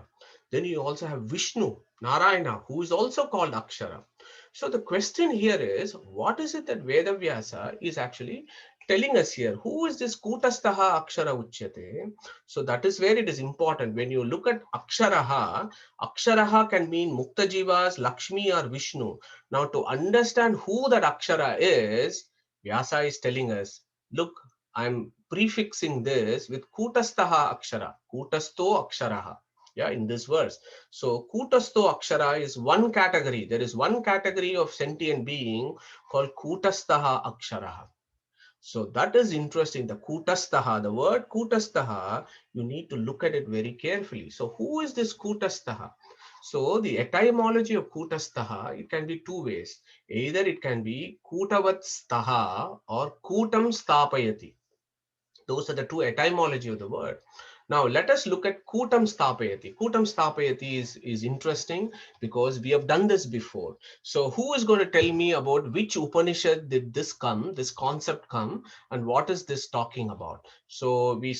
Then you also have Vishnu, Narayana, who is also called Akshara. So the question here is, what is it that Vedavyasa is actually telling us here? Who is this Kutastaha Akshara Uchyate? So that is where it is important. When you look at Aksharaha, Aksharaha can mean Mukta Jivas, Lakshmi or Vishnu. Now to understand who that Akshara is, Vyasa is telling us, look, I'm prefixing this with Kutastaha Akshara, Kutasto Aksharaha. Yeah, in this verse. So Kutasto Akshara is one category. There is one category of sentient being called Kutastaha Aksharaha. So that is interesting. The Kutastaha, the word Kutastaha, you need to look at it very carefully. So who is this Kutastaha? So the etymology of Kutastaha, it can be two ways. Either it can be Kutavat Staha or Kutam Stapayati. Those are the two etymology of the word. Now let us look at Kutam Stapayati. Kutam Stapayati is interesting because we have done this before. So who is going to tell me about which Upanishad did this come, this concept come, and what is this talking about? So we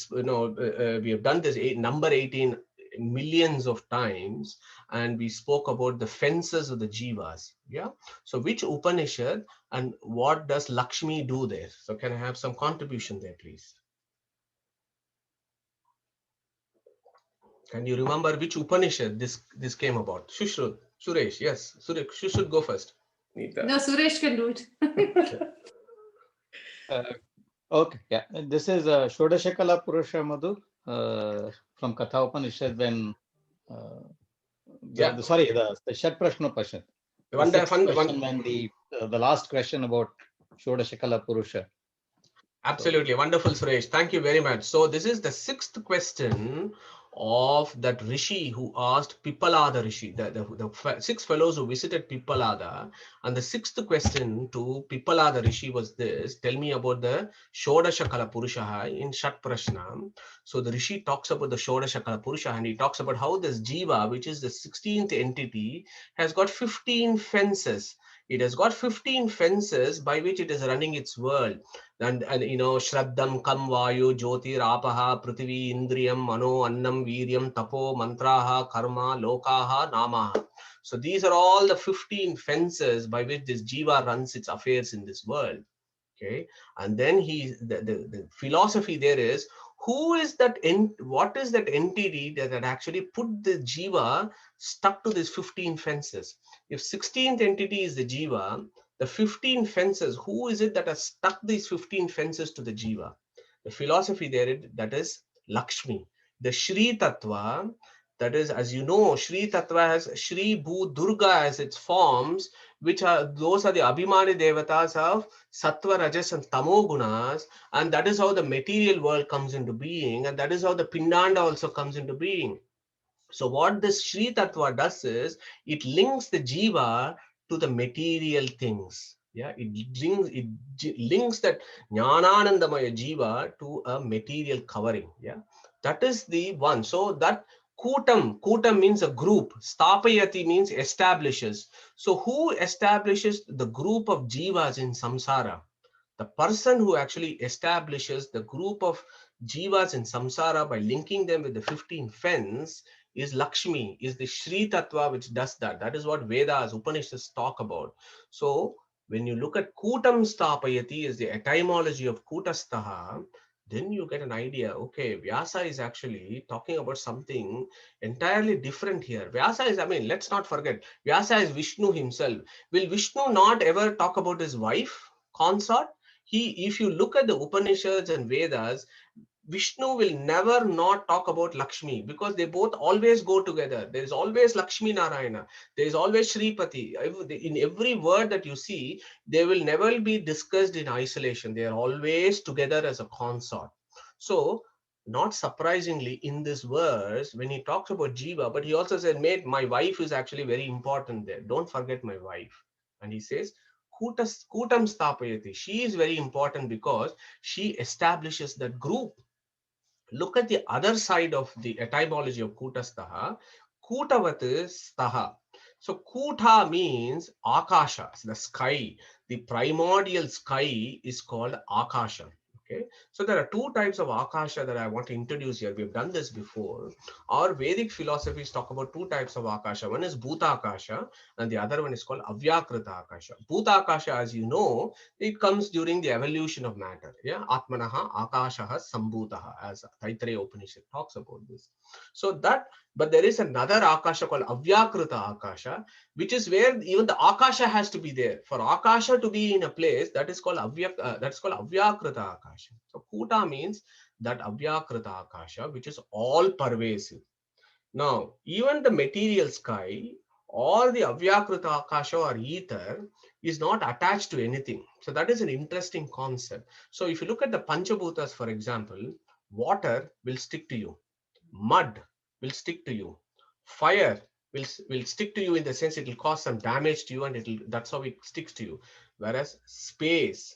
have done this number 18 millions of times, and we spoke about the fences of the jivas. Yeah. So which Upanishad and what does Lakshmi do there? So can I have some contribution there, please? Can you remember which Upanishad this came about? Suresh, yes. Suresh, you should go first. Nita. No, Suresh can do it. Okay, yeah. This is Shodashakala Purusha Madhu from Katha Upanishad when the Shat Prashna Pashat. The sixth question when the last question about Shodashakala Purusha. Absolutely. Wonderful, Suresh. Thank you very much. So this is the sixth question of that Rishi who asked Pippalada Rishi, the six fellows who visited Pippalada. And the sixth question to Pippalada Rishi was this: tell me about the Shodashakala Purusha in Shat Prashna. So the Rishi talks about the Shodashakala Purusha, and he talks about how this Jiva, which is the 16th entity, has got 15 fences. It has got 15 fences by which it is running its world. And Shraddam, Kam, Vayu, Jyoti, Rapaha, Prithvi, Indriyam, Mano, Annam, Viryam, Tapo, Mantraha, Karma, Lokaha, Namaha. So these are all the 15 fences by which this Jiva runs its affairs in this world. Okay. And then the philosophy there is, who is that, what is that entity that actually put the Jiva stuck to these 15 fences? If 16th entity is the Jiva, the 15 fences, who is it that has stuck these 15 fences to the Jiva? The philosophy there, that is Lakshmi. The Shri Tattva, that is, as you know, Shri Tattva has Shri Bhu Durga as its forms, those are the Abhimani Devatas of Sattva, Rajas and Tamo Gunas, and that is how the material world comes into being, and that is how the Pindanda also comes into being. So what this Shri Tattva does is, it links the Jiva to the material things. Yeah, it links that Jnananandamaya Jiva to a material covering. Yeah, that is the one. So that Kutam means a group. Stapayati means establishes. So who establishes the group of Jivas in samsara? The person who actually establishes the group of Jivas in samsara by linking them with the 15 fens is Lakshmi, is the Shri Tattva which does that. That is what Vedas, Upanishads talk about. So When you look at kutam stapayati is the etymology of kutastaha, then you get an idea, okay, Vyasa is actually talking about something entirely different here. Vyasa is, I mean, let's not forget, Vyasa is Vishnu himself. Will Vishnu not ever talk about his wife, consort? If you look at the Upanishads and Vedas, Vishnu will never not talk about Lakshmi because they both always go together. There is always Lakshmi Narayana. There is always Shripati. In every word that you see, they will never be discussed in isolation. They are always together as a consort. So, not surprisingly, in this verse, when he talks about Jiva, but he also said, mate, my wife is actually very important there. Don't forget my wife. And he says, Kutam Stapayati. She is very important because she establishes that group. Look at the other side of the etymology of Kutastaha. Kutavat staha. So Kuta means Akasha, the sky. The primordial sky is called Akasha. Okay, so there are two types of Akasha that I want to introduce here. We've done this before. Our Vedic philosophies talk about two types of Akasha. One is Bhuta Akasha and the other one is called Avyakrita Akasha. Bhuta Akasha, as you know, it comes during the evolution of matter. Yeah, Atmanaha Akashaha Sambhutaha, as Taittiriya Upanishad talks about this. So that, but there is another Akasha called Avyakrita Akasha, which is where even the Akasha has to be there. For Akasha to be in a place, that is called Avyakrita Akasha. So Kuta means that Avyakrita Akasha, which is all pervasive. Now, even the material sky or the Avyakrita Akasha or ether is not attached to anything. So that is an interesting concept. So if you look at the Panchabhutas, for example, water will stick to you. Mud will stick to you. Fire will stick to you in the sense it will cause some damage to you and that's how it sticks to you. Whereas space,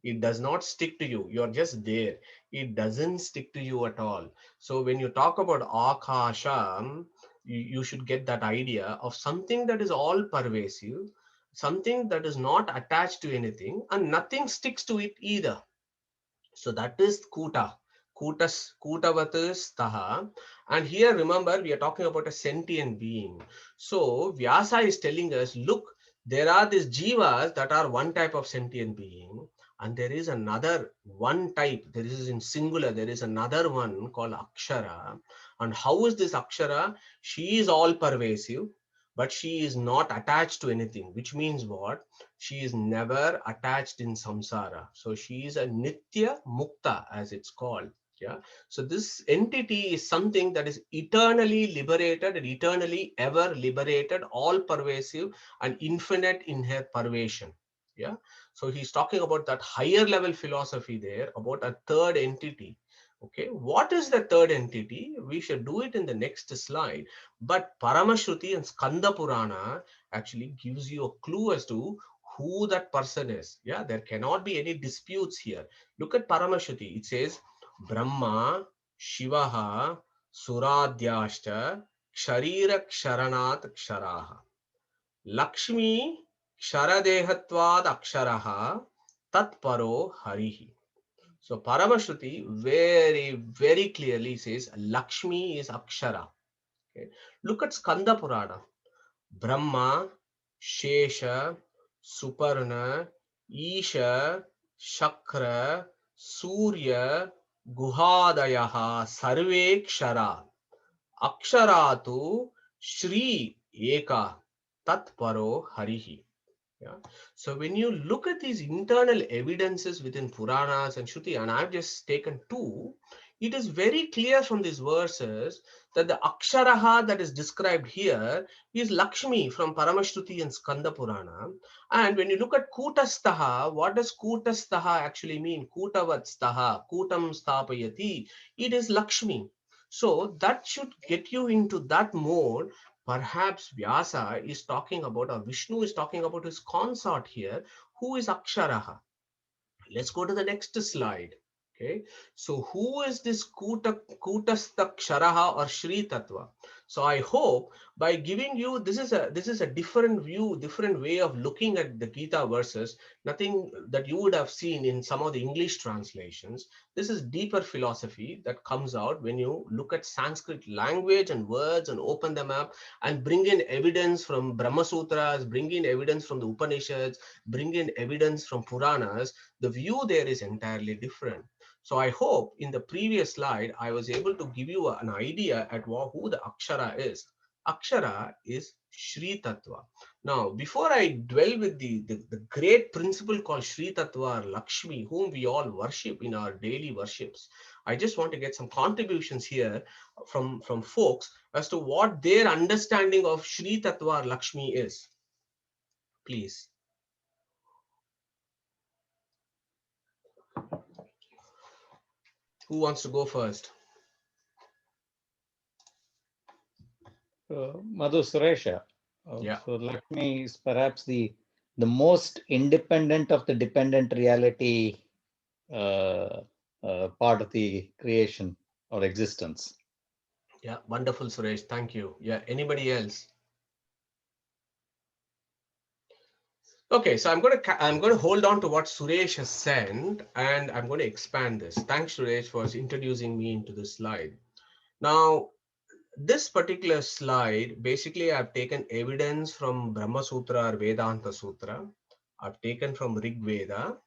it does not stick to you. You're just there. It doesn't stick to you at all. So when you talk about Akasha, you should get that idea of something that is all pervasive, something that is not attached to anything, and nothing sticks to it either. So that is Kuta. Kutavatas Taha. And here, remember, we are talking about a sentient being. So Vyasa is telling us, look, there are these jivas that are one type of sentient being, and there is another one type. There is in singular, there is another one called Akshara. And how is this Akshara? She is all pervasive, but she is not attached to anything, which means what? She is never attached in samsara. So she is a nitya mukta, as it's called. Yeah. So this entity is something that is eternally liberated and eternally ever liberated, all pervasive and infinite in her pervasion. Yeah. So he's talking about that higher level philosophy there about a third entity. Okay. What is the third entity? We should do it in the next slide. But Paramashruti and Skanda Purana actually gives you a clue as to who that person is. Yeah, there cannot be any disputes here. Look at Paramashruti. It says Brahma, Shivaha, Suradyashta, Ksharira Ksharanat Ksharaha. Lakshmi Ksaradehatvad Aksharaha Tatparo Harihi. So Paramashruti very clearly says Lakshmi is Akshara. Okay. Look at Skanda Purana. Brahma, Shesha, Suparna, Isha, Shakra, Surya, Guhadayaha, Sarve Kshara. Aksharatu Shri Eka Tatparo Harihi. Yeah. So when you look at these internal evidences within Puranas and Shruti, and I've just taken two, it is very clear from these verses that the Aksharaha that is described here is Lakshmi from Paramashruti and Skanda Purana. And when you look at Kutastaha, what does Kutastaha actually mean? Kutavatstaha, Kutam Stapayati, it is Lakshmi. So that should get you into that mode. Perhaps Vyasa is talking about, or Vishnu is talking about his consort here, who is Aksharaha. Let's go to the next slide. Okay, so who is this Kutastha Ksharaha or Shri Tattva? So I hope by giving you, this is a different view, different way of looking at the Gita verses, nothing that you would have seen in some of the English translations. This is deeper philosophy that comes out when you look at Sanskrit language and words and open them up and bring in evidence from Brahmasutras, bring in evidence from the Upanishads, bring in evidence from Puranas. The view there is entirely different. So I hope in the previous slide, I was able to give you an idea at who the Akshara is. Akshara is Shri Tattva. Now, before I dwell with the great principle called Shri Tattva or Lakshmi, whom we all worship in our daily worships, I just want to get some contributions here from folks as to what their understanding of Shri Tattva or Lakshmi is. Please. Who wants to go first? Madhu, Suresha. Yeah. So Lakshmi is perhaps the most independent of the dependent reality part of the creation or existence. Yeah, wonderful, Suresh. Thank you. Yeah, anybody else? Okay, so I'm going to hold on to what Suresh has said, and I'm going to expand this. Thanks, Suresh, for introducing me into this slide. Now, this particular slide, basically, I've taken evidence from Brahmasutra or Vedantasutra. I've taken from Rig Veda,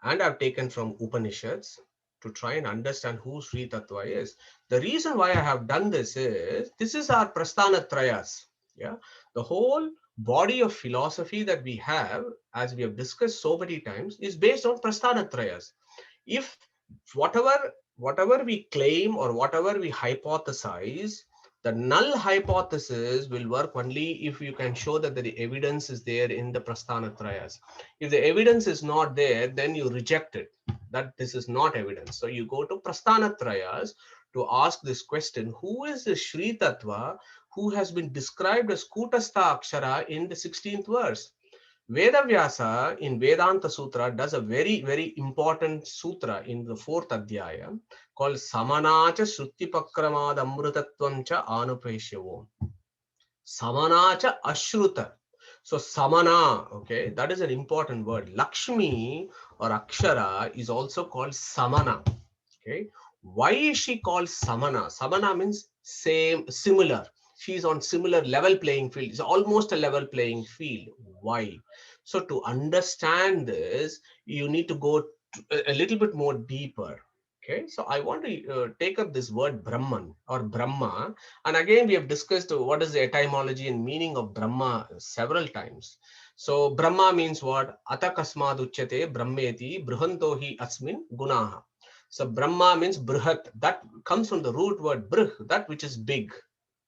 and I've taken from Upanishads to try and understand who Sri Tattva is. The reason why I have done this is our Prasthana Trayas. Yeah, the whole body of philosophy that we have, as we have discussed so many times, is based on Prasthana Trayas. If whatever we claim or whatever we hypothesize, the null hypothesis will work only if you can show that the evidence is there in the Prasthana Trayas. If the evidence is not there, then you reject it, that this is not evidence. So you go to Prasthana Trayas to ask this question: who is the Shri Tattva who has been described as Kutastha Akshara in the 16th verse? Vedavyasa in Vedantasutra does a very, very important sutra in the 4th Adhyaya called Samanacha Shruttipakramad Amrutatvancha Anupeshyavom. Samanacha Ashruta. So Samana, okay, that is an important word. Lakshmi or Akshara is also called Samana. Okay. Why is she called Samana? Samana means same, similar. She's on similar level playing field. It's almost a level playing field. Why? So to understand this, you need to go a little bit more deeper. Okay, so I want to take up this word Brahman or Brahma. And again, we have discussed what is the etymology and meaning of Brahma several times. So Brahma means what? Ata kasmad uchyate brahmeti bruhanto hi asmin gunaha. So Brahma means Brihat. That comes from the root word Brih, that which is big.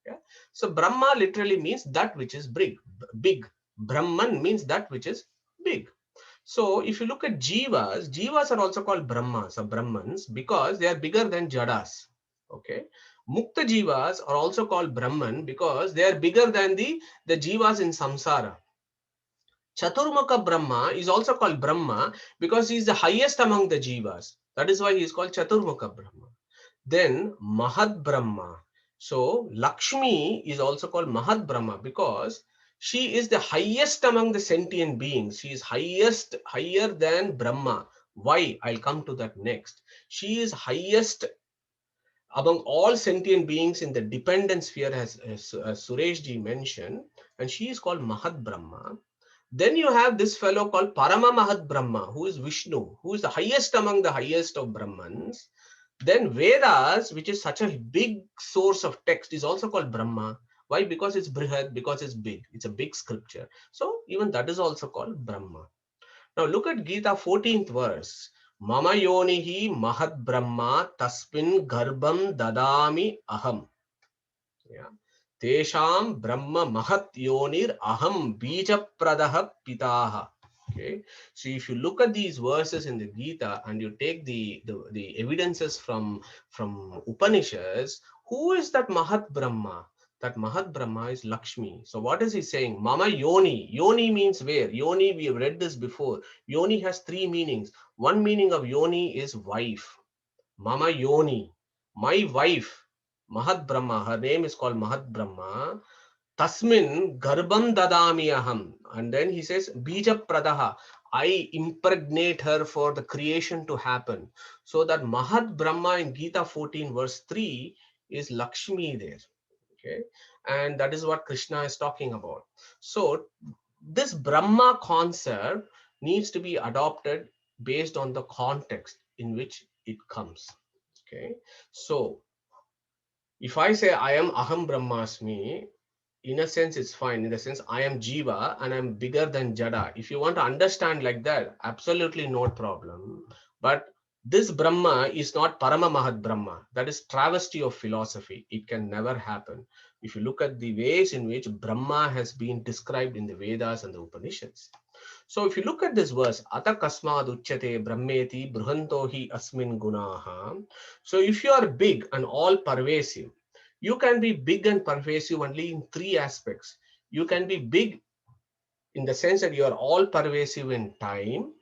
Yeah? So Brahma literally means that which is big. Brahman means that which is big. So if you look at Jivas are also called Brahmas or Brahmans because they are bigger than Jadas. Okay. Mukta Jivas are also called Brahman because they are bigger than the Jivas in Samsara. Chaturmukha Brahma is also called Brahma because he is the highest among the Jivas. That is why he is called Chaturmukha Brahma. Then Mahad Brahma. So Lakshmi is also called Mahad Brahma because she is the highest among the sentient beings. She is higher than Brahma. Why? I'll come to that next. She is highest among all sentient beings in the dependent sphere, as Suresh ji mentioned, and she is called Mahad Brahma. Then you have this fellow called Parama Mahad Brahma, who is Vishnu, who is the highest among the highest of Brahmans. Then Vedas, which is such a big source of text, is also called Brahma. Why? Because it's Brihad, because it's big. It's a big scripture. So even that is also called Brahma. Now look at Gita 14th verse. Mama yonihi mahad brahma tasmin garbham dadami aham. Yeah. Tesham Brahma Mahat Yonir Aham Bija Pradaha Pitaha. Okay. So if you look at these verses in the Gita and you take the evidences from Upanishads, who is that Mahat Brahma? That Mahat Brahma is Lakshmi. So what is he saying? Mama Yoni. Yoni means where? Yoni, we have read this before. Yoni has three meanings. One meaning of Yoni is wife. Mama Yoni, my wife. Mahad Brahma, her name is called Mahad Brahma. Tasmin Garbam Dadami Aham. And then he says, Bija Pradaha. I impregnate her for the creation to happen. So that Mahad Brahma in Gita 14 verse 3 is Lakshmi there. Okay. And that is what Krishna is talking about. So this Brahma concept needs to be adopted based on the context in which it comes. Okay. So if I say I am Aham Brahmasmi, in a sense it's fine. In the sense I am Jiva and I'm bigger than Jada. If you want to understand like that, absolutely no problem. But this Brahma is not Parama Mahad Brahma. That is travesty of philosophy. It can never happen. If you look at the ways in which Brahma has been described in the Vedas and the Upanishads. So if you look at this verse, Ata Kasmad Uchyate Brahmeti Bruhantohi Asmin Gunaha. So if you are big and all pervasive, you can be big and pervasive only in three aspects. You can be big in the sense that you are all pervasive in time,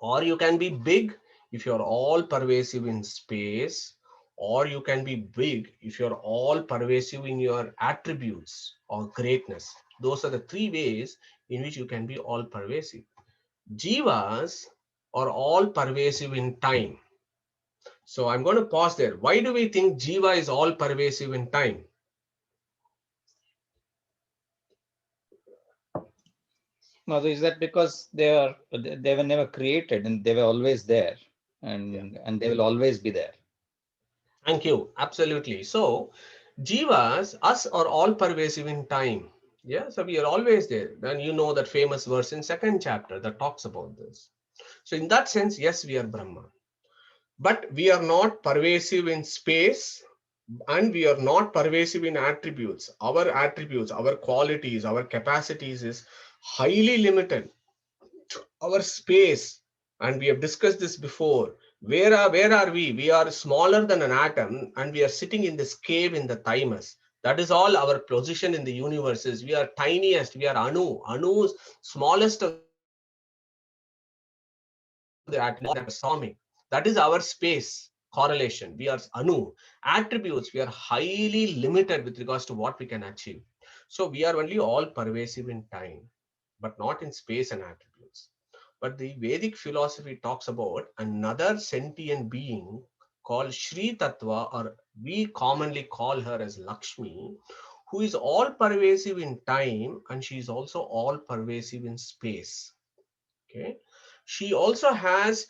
or you can be big if you're all pervasive in space, or you can be big if you're all pervasive in your attributes or greatness. Those are the three ways in which you can be all pervasive. Jivas are all pervasive in time. So I'm going to pause there. Why do we think Jiva is all pervasive in time? Mother, is that because they were never created and they were always there, and they will always be there? Thank you. Absolutely. So Jivas, us are all pervasive in time. Yeah. So we are always there. Then you know that famous verse in second chapter that talks about this. So in that sense, yes, we are Brahma. But we are not pervasive in space, and we are not pervasive in attributes. Our qualities, our capacities is highly limited to our space. And we have discussed this before. Where are we? We are smaller than an atom, and we are sitting in this cave in the thymus. That is all our position in the universe is. We are tiniest. We are Anu's smallest of the atomic. That is our space correlation. We are Anu. Attributes, we are highly limited with regards to what we can achieve. So we are only all pervasive in time, but not in space and attributes. But the Vedic philosophy talks about another sentient being called Shri Tattva, or we commonly call her as Lakshmi, who is all pervasive in time, and she is also all pervasive in space. Okay. She also has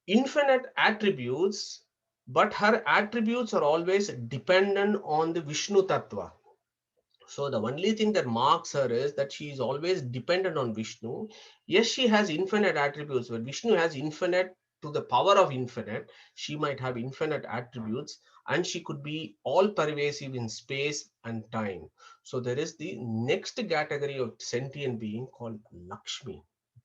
infinite attributes, but her attributes are always dependent on the Vishnu Tattva. So the only thing that marks her is that she is always dependent on Vishnu. Yes, she has infinite attributes, but Vishnu has infinite to the power of infinite. She might have infinite attributes, and she could be all pervasive in space and time. So there is the next category of sentient being called Lakshmi.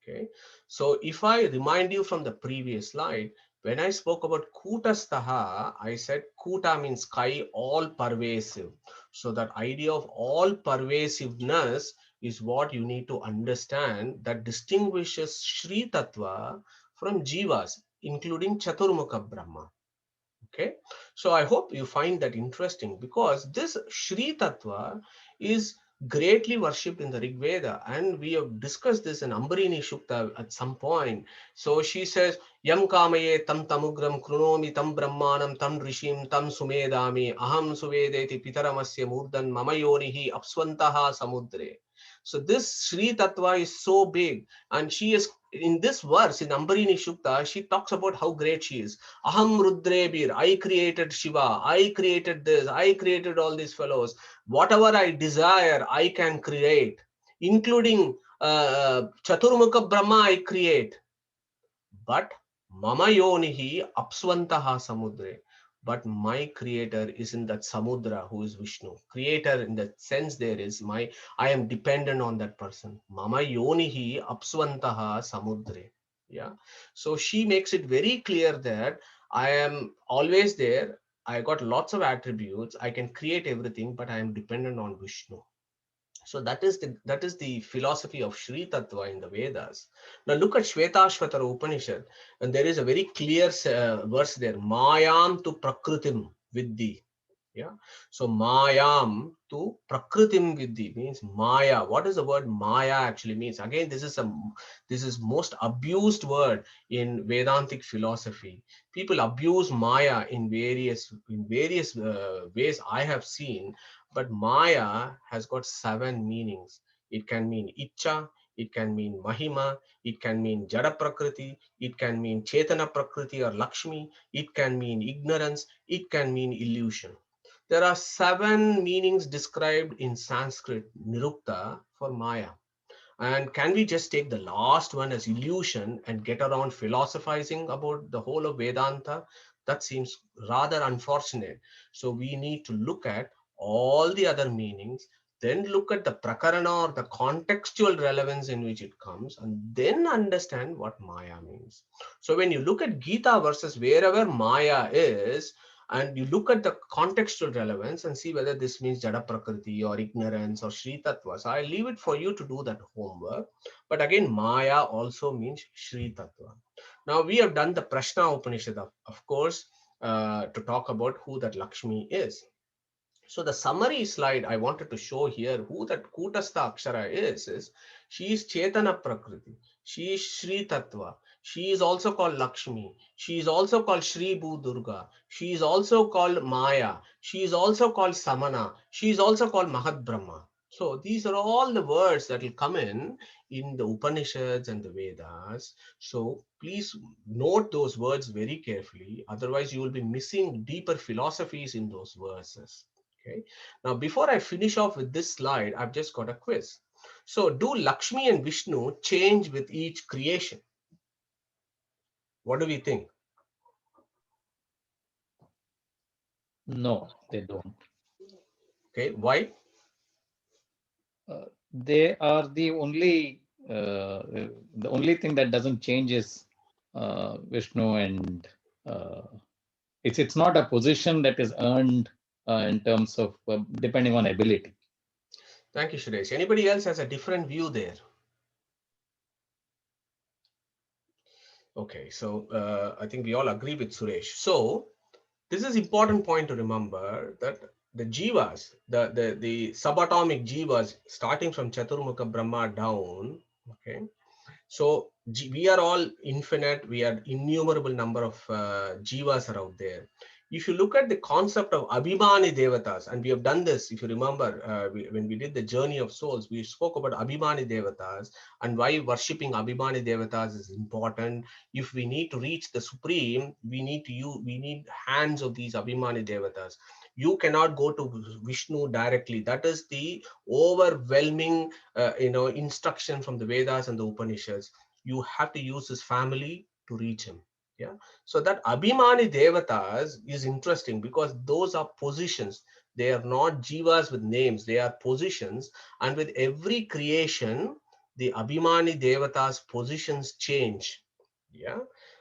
Okay. So if I remind you from the previous slide, when I spoke about Kutastaha, I said Kuta means sky, all pervasive. So that idea of all pervasiveness is what you need to understand, that distinguishes Shri Tattva from Jivas, including Chaturmukha Brahma. Okay, so I hope you find that interesting, because this Shri Tattva is greatly worshipped in the Rig Veda, and we have discussed this in Ambarini Shukta at some point. So she says, Yam kamaye tam tamugram krunomi tam brahmanam tam rishim tam sumedami aham suvedeti pitaramasya murdan mamayonihi apswantaha samudre. So this Shri Tattva is so big, and she is in this verse in Ambarini Shukta, she talks about how great she is. Aham Rudrebir, I created Shiva, I created this, I created all these fellows. Whatever I desire, I can create, including Chaturmukha Brahma, I create. But Mama Yonihi Apswantaha Samudre. But my creator is in that Samudra, who is Vishnu. Creator in that sense there is I am dependent on that person. Mama Yonihi Apswantaha Samudre. Yeah. So she makes it very clear that I am always there. I got lots of attributes. I can create everything, but I am dependent on Vishnu. So that is the philosophy of Shri Tattva in the Vedas. Now look at Shvetashvatara Upanishad, and there is a very clear verse there. Mayam tu prakritim vidhi. Yeah. So Mayam to Prakritim Vidhi means Maya. What does the word Maya actually means? Again, this is most abused word in Vedantic philosophy. People abuse Maya in various ways I have seen, but Maya has got 7 meanings. It can mean Icha, it can mean Mahima, it can mean Jada Prakriti, it can mean Chetana Prakriti or Lakshmi, it can mean ignorance, it can mean illusion. There are 7 meanings described in Sanskrit Nirukta for Maya. And can we just take the last one as illusion and get around philosophizing about the whole of Vedanta? That seems rather unfortunate. So we need to look at all the other meanings, then look at the prakarana or the contextual relevance in which it comes, and then understand what Maya means. So when you look at Gita versus wherever Maya is, and you look at the contextual relevance and see whether this means Jada Prakriti or ignorance or Shri Tattva. So I leave it for you to do that homework. But again, Maya also means Shri Tattva. Now we have done the Prashna Upanishad, of course, to talk about who that Lakshmi is. So the summary slide I wanted to show here, who that Kutastha Akshara is she is Chetana Prakriti. She is Shri Tattva. She is also called Lakshmi. She is also called Shri Bhu Durga. She is also called Maya. She is also called Samana. She is also called Mahat Brahma. So these are all the words that will come in the Upanishads and the Vedas. So please note those words very carefully. Otherwise, you will be missing deeper philosophies in those verses. Okay. Now, before I finish off with this slide, I've just got a quiz. So, do Lakshmi and Vishnu change with each creation? What do we think? No, they don't. Okay, why? They are the only thing that doesn't change is Vishnu, and it's not a position that is earned in terms of depending on ability. Thank you, Suresh. Anybody else has a different view there? Okay, so I think we all agree with Suresh. So this is important point to remember that the jivas, the subatomic jivas, starting from Chaturmukha Brahma down, okay. So we are all infinite. We are innumerable number of jivas are out there. If you look at the concept of Abhimani Devatas, and we have done this, if you remember, when we did the journey of souls, we spoke about Abhimani Devatas and why worshipping Abhimani Devatas is important. If we need to reach the supreme, we need hands of these Abhimani Devatas. You cannot go to Vishnu directly. That is the overwhelming instruction from the Vedas and the Upanishads. You have to use his family to reach him. Yeah. So that Abhimani Devatas is interesting because those are positions. They are not jivas with names. They are positions. And with every creation, the Abhimani Devatas positions change. Yeah.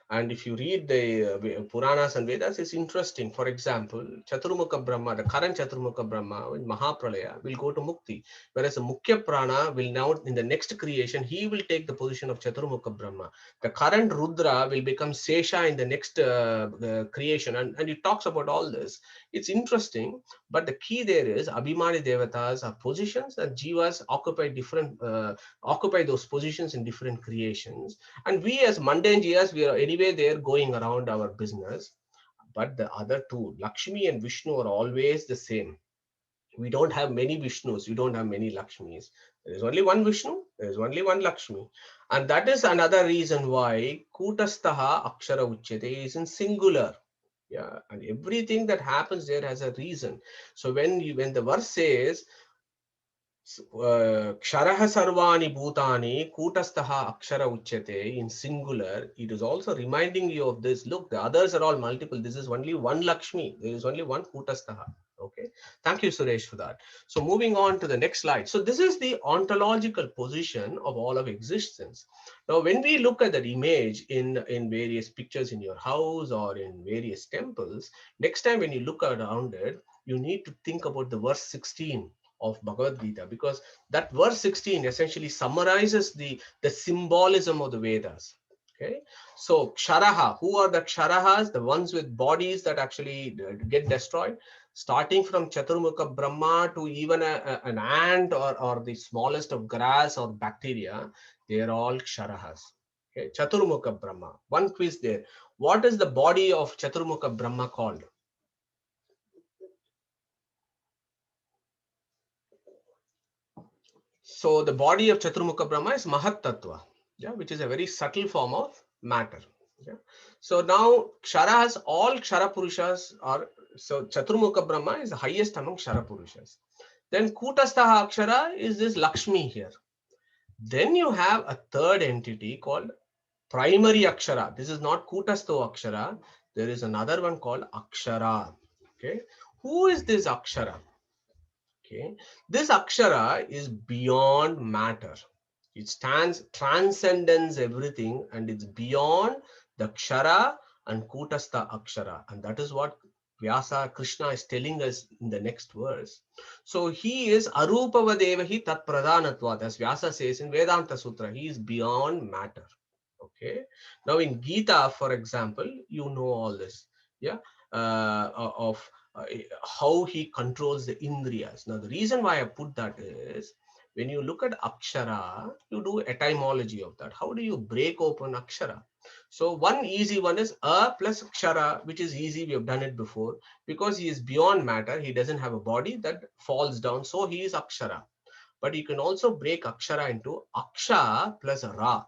And if you read the Puranas and Vedas, it's interesting. For example, Chaturmukha Brahma, the current Chaturmukha Brahma in Mahapralaya will go to Mukti. Whereas the Mukhya Prana will now, in the next creation, he will take the position of Chaturmukha Brahma. The current Rudra will become Sesha in the next creation. And it talks about all this. It's interesting, but the key there is Abhimani Devatas are positions and Jivas occupy those positions in different creations. And we as mundane Jivas, we are anyway there going around our business. But the other two, Lakshmi and Vishnu, are always the same. We don't have many Vishnus, we don't have many Lakshmis. There is only one Vishnu, there is only one Lakshmi. And that is another reason why Kutastaha Akshara Uchyate is in singular. Yeah, and everything that happens there has a reason. So when the verse says Ksharaha Sarvani Bhutani Kutastaha Akshara Uchyate in singular, it is also reminding you of this. Look, the others are all multiple. This is only one Lakshmi. There is only one Kutastaha. Okay. Thank you, Suresh, for that. So moving on to the next slide. So this is the ontological position of all of existence. Now, when we look at that image in various pictures in your house or in various temples, next time when you look around it, you need to think about the verse 16 of Bhagavad Gita, because that verse 16 essentially summarizes the symbolism of the Vedas. Okay, so Ksharaha, who are the Ksharahas? The ones with bodies that actually get destroyed. Starting from Chaturmukha Brahma to even an ant or the smallest of grass or bacteria, they are all Ksharahas. Okay, Chaturmukha Brahma. One quiz there. What is the body of Chaturmukha Brahma called? So the body of Chaturmukha Brahma is Mahat Tattva, yeah, which is a very subtle form of matter. Yeah. So now Ksharas, all Kshara Purushas are, so Chaturmukha Brahma is the highest among Kshara Purushas. Then Kutastaha Akshara is this Lakshmi here. Then you have a third entity called primary Akshara. This is not Kutasto Akshara. There is another one called Akshara. Okay. Who is this Akshara? Okay. This Akshara is beyond matter. It transcends everything, and it's beyond the Kshara and Kutastha Akshara. And that is what Vyasa Krishna is telling us in the next verse. So he is Arupavadevahi Tat Pradhanatvat, as Vyasa says in Vedantasutra. He is beyond matter. Okay. Now in Gita, for example, you know all this. Yeah. Of how he controls the Indriyas. Now the reason why I put that is, when you look at Akshara, you do etymology of that. How do you break open Akshara? So one easy one is A plus Kshara, which is easy. We have done it before. Because he is beyond matter, he doesn't have a body that falls down. So he is Akshara. But you can also break Akshara into Aksha plus Ra.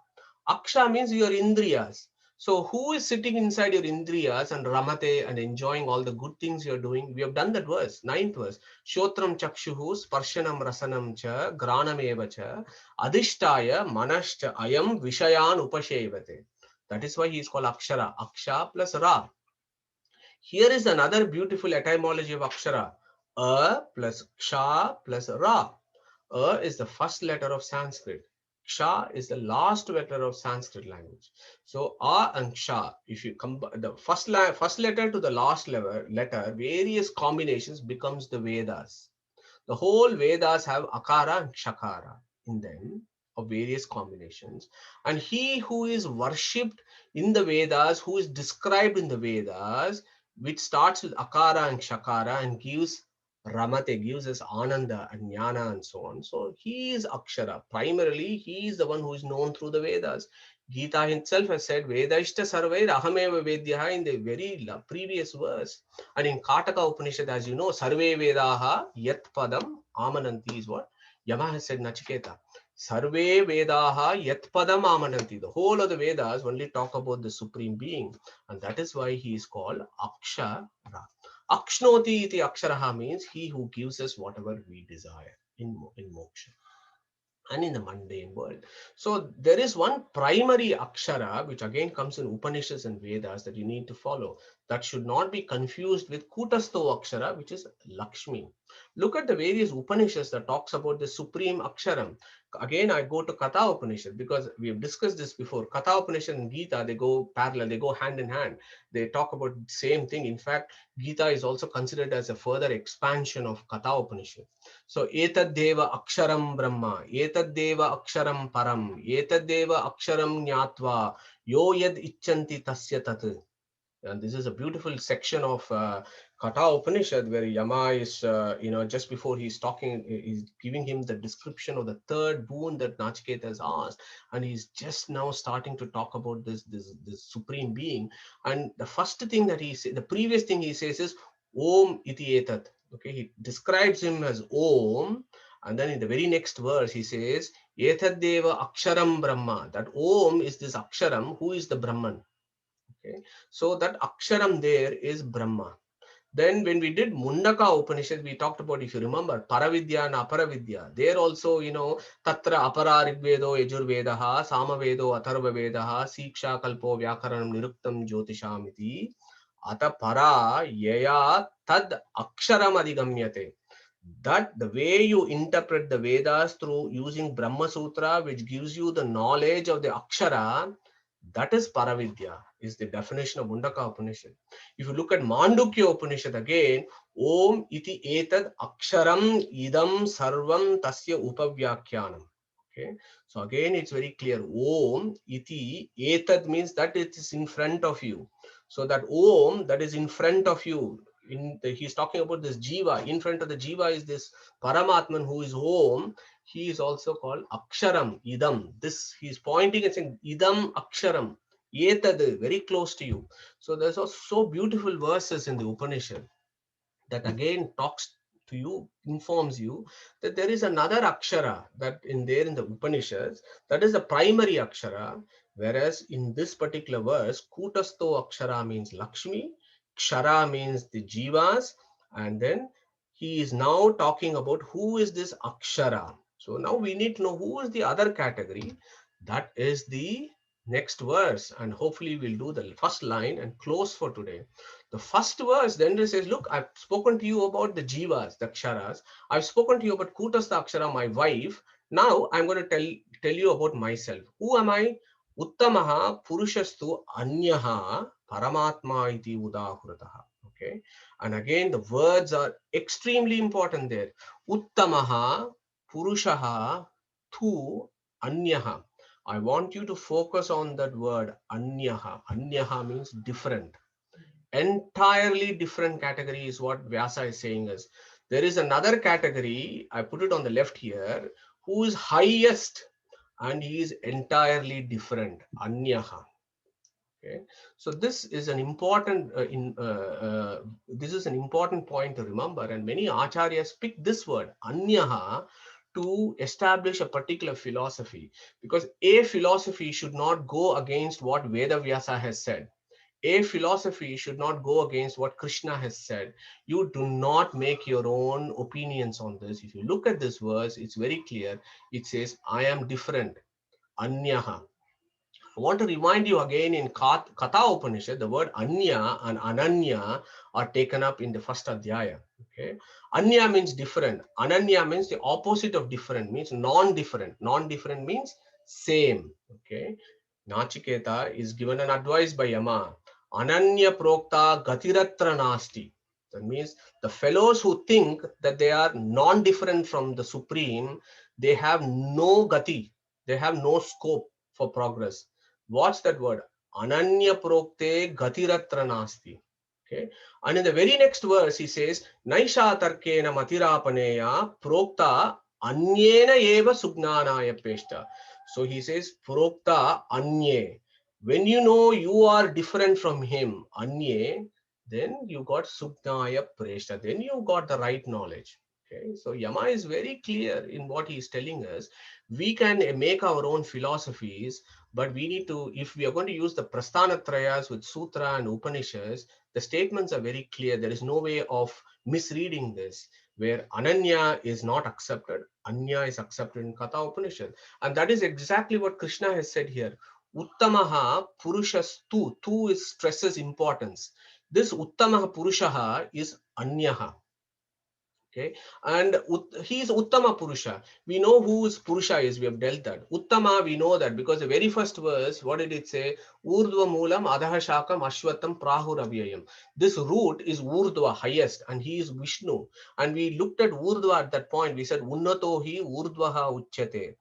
Aksha means your Indriyas. So who is sitting inside your Indriyas and Ramate and enjoying all the good things you're doing? We have done that verse, 9th verse. Shotram chakshuhu sparshanam rasanam cha granam eva cha adhishtaya manascha ayam vishayan upashevate. That is why he is called Akshara. Aksha plus Ra. Here is another beautiful etymology of Akshara. A plus Ksha plus Ra. A is the first letter of Sanskrit. Ksha is the last letter of Sanskrit language. So A and Ksha, if you combine the first letter to the last letter, various combinations becomes the Vedas. The whole Vedas have Akara and Shakara in them of various combinations. And he who is worshipped in the Vedas, who is described in the Vedas, which starts with Akara and Shakara and gives Ramate, gives us Ananda and Jnana and so on. So he is Akshara. Primarily, he is the one who is known through the Vedas. Gita himself has said, Vedashta sarvair ahameva vedyaha in the very previous verse. And in Kataka Upanishad, as you know, Sarve Vedaha Yat Padam Amananti is what Yama has said, Nachiketa. Sarve Vedaha Yat Padam Amananti. The whole of the Vedas only talk about the Supreme Being. And that is why he is called Akshara. Akshnoti iti Aksharaha means he who gives us whatever we desire in moksha and in the mundane world. So there is one primary Akshara, which again comes in Upanishads and Vedas, that you need to follow. That should not be confused with Kutasto Akshara, which is Lakshmi. Look at the various Upanishads that talks about the supreme Aksharam. Again, I go to Katha Upanishad because we have discussed this before. Katha Upanishad and Gita, they go parallel, they go hand in hand. They talk about the same thing. In fact, Gita is also considered as a further expansion of Katha Upanishad. So, Etadeva Aksharam Brahma, Etadeva Aksharam Param, Etadeva Aksharam Nyatva, Yo Yad Icchanti Tasya Tat. And this is a beautiful section of Katha Upanishad where Yama is, just before he's talking, he's giving him the description of the third boon that Nachiketa has asked. And he's just now starting to talk about this supreme being. And the first thing that he says, the previous thing he says is, Om iti etat. Okay, he describes him as Om. And then in the very next verse, he says, Etadeva Aksharam Brahma. That Om is this Aksharam, who is the Brahman. Okay, so that Aksharam there is Brahma. Then when we did Mundaka Upanishad, we talked about, if you remember, Paravidya and Aparavidya. There also, Tatra Apara Rigvedo Yajurvedaha, Samavedo Atharva Vedaha, Siksha Kalpo Vyakaranam Niruktam Jyotishamiti, Ata Para Yaya Tad Aksharam Adigamyate. That the way you interpret the Vedas through using Brahmasutra, which gives you the knowledge of the Akshara, that is Paravidya, is the definition of Mundaka Upanishad. If you look at Mandukya Upanishad again, Om iti etad aksharam idam sarvam tasya upavyakyanam. Okay, so again, it's very clear. Om iti, etad means that it is in front of you. So that Om that is in front of you, he's talking about this Jiva. In front of the Jiva is this Paramatman who is Om. He is also called Aksharam, Idam. This he's pointing and saying Idam Aksharam, etad, very close to you. So there's also so beautiful verses in the Upanishad that again talks to you, informs you that there is another akshara that in the Upanishads, that is the primary akshara, whereas in this particular verse, Kutasto akshara means Lakshmi, Kshara means the Jivas, and then he is now talking about who is this akshara. So now we need to know who is the other category. That is the next verse, and hopefully we'll do the first line and close for today. The first verse then it says, look, I've spoken to you about the jivas, the aksharas. I've spoken to you about Kutastha Akshara, my wife. Now I'm going to tell you about myself. Who am I? Uttamaha Purushastu Anyaha Paramatma iti Udahrataha. Okay. And again, the words are extremely important there. Uttamaha Purushaha Tu Anyaha. I want you to focus on that word Anyaha. Anyaha means different. Entirely different category is what Vyasa is saying is. There is another category, I put it on the left here, who is highest, and he is entirely different, Anyaha. Okay, so this is an important this is an important point to remember, and many acharyas pick this word Anyaha to establish a particular philosophy, because a philosophy should not go against what Veda Vyasa has said. A philosophy should not go against what Krishna has said. You do not make your own opinions on this. If you look at this verse, it's very clear. It says, I am different. Anyaha. I want to remind you again in Katha Upanishad, the word Anya and Ananya are taken up in the first Adhyaya. Okay? Anya means different. Ananya means the opposite of different, means non-different. Non-different means same. Okay? Nachiketa is given an advice by Yama. Ananya prokta gatiratra nasti. That means the fellows who think that they are non-different from the Supreme, they have no gati. They have no scope for progress. What's that word? Ananya prokte gatiratra nasti. Okay. And in the very next verse, he says, Naisha tarkena matirapaneya prokta anyena eva sugnanaya peshta. So he says, prokta anye. When you know you are different from him, anye, then you got sugnaya preshta. Then you got the right knowledge. Okay. So Yama is very clear in what he is telling us. We can make our own philosophies, but we need to, if we are going to use the Prasthanatrayas with Sutra and Upanishads, the statements are very clear. There is no way of misreading this, where Ananya is not accepted, Anya is accepted in Katha Upanishad. And that is exactly what Krishna has said here. Uttamaha Purushastu. Tu is stresses importance. This Uttamaha Purushaha is Anyaha. Okay, and he is Uttama Purusha. We know who is Purusha is, we have dealt that. Uttama, we know that because the very first verse, what did it say? Urdhva Moolam Adaha Shakam Ashwatam Prahuravyayam. This root is Urdhva, highest, and he is Vishnu. And we looked at Urdhva at that point. We said, Unnato hi Urdhvaha Uchyate.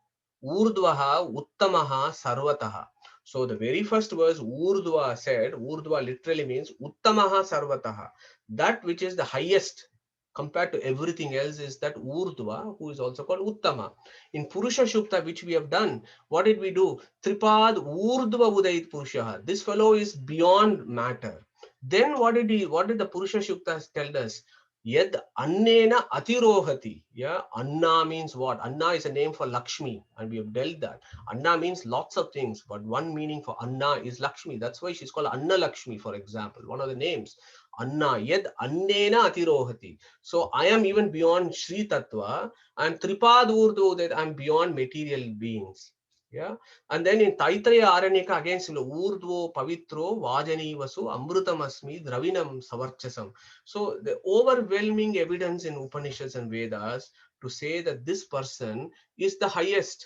Urdhvaha Uttamaha Sarvataha. So the very first verse, Urdhva said, Urdhva literally means Uttamaha Sarvataha. That which is the highest compared to everything else is that Urdhva, who is also called Uttama. In Purusha Shukta, which we have done, what did we do? Tripad Urdhva Udait Purushaha. This fellow is beyond matter. Then what did the Purusha Shukta tell us? Yad Annena Atirohati. Yeah, Anna means what? Anna is a name for Lakshmi, and we have dealt that. Anna means lots of things, but one meaning for Anna is Lakshmi. That's why she's called Anna Lakshmi, for example, one of the names. Anna, Yad Annena Atirohati. So I am even beyond Sri Tattva, and Tripad Urdhu, that I'm beyond material beings. Yeah, and then in Taittiriya Aranyaka again, Urdhvo Pavitro Vajani Vasu Amrutam Asmi Dravinam Savarchasam. So the overwhelming evidence in Upanishads and Vedas to say that this person is the highest.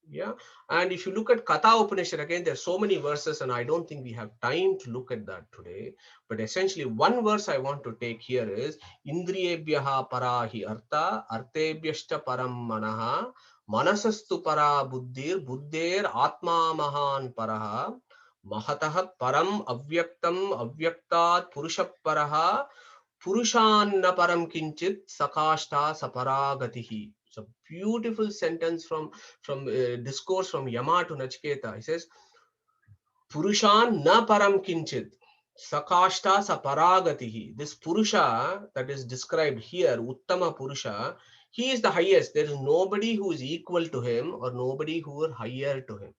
Yeah, and if you look at Katha Upanishad, again, there are so many verses, and I don't think we have time to look at that today. But essentially, one verse I want to take here is Indriyebhyaha parahi artha artebhyashta param manaha Manasastu para buddhir buddhir atma mahan paraha mahatah param avyaktam avyaktat purusha paraha purushanna param kinchit sakashta saparagatihi. It's a beautiful sentence from discourse from Yama to Nachiketa. He says, Purushan na param kinchit sakashta saparagatihi. This Purusha that is described here, Uttama Purusha, he is the highest. There is nobody who is equal to him or nobody who is higher to him.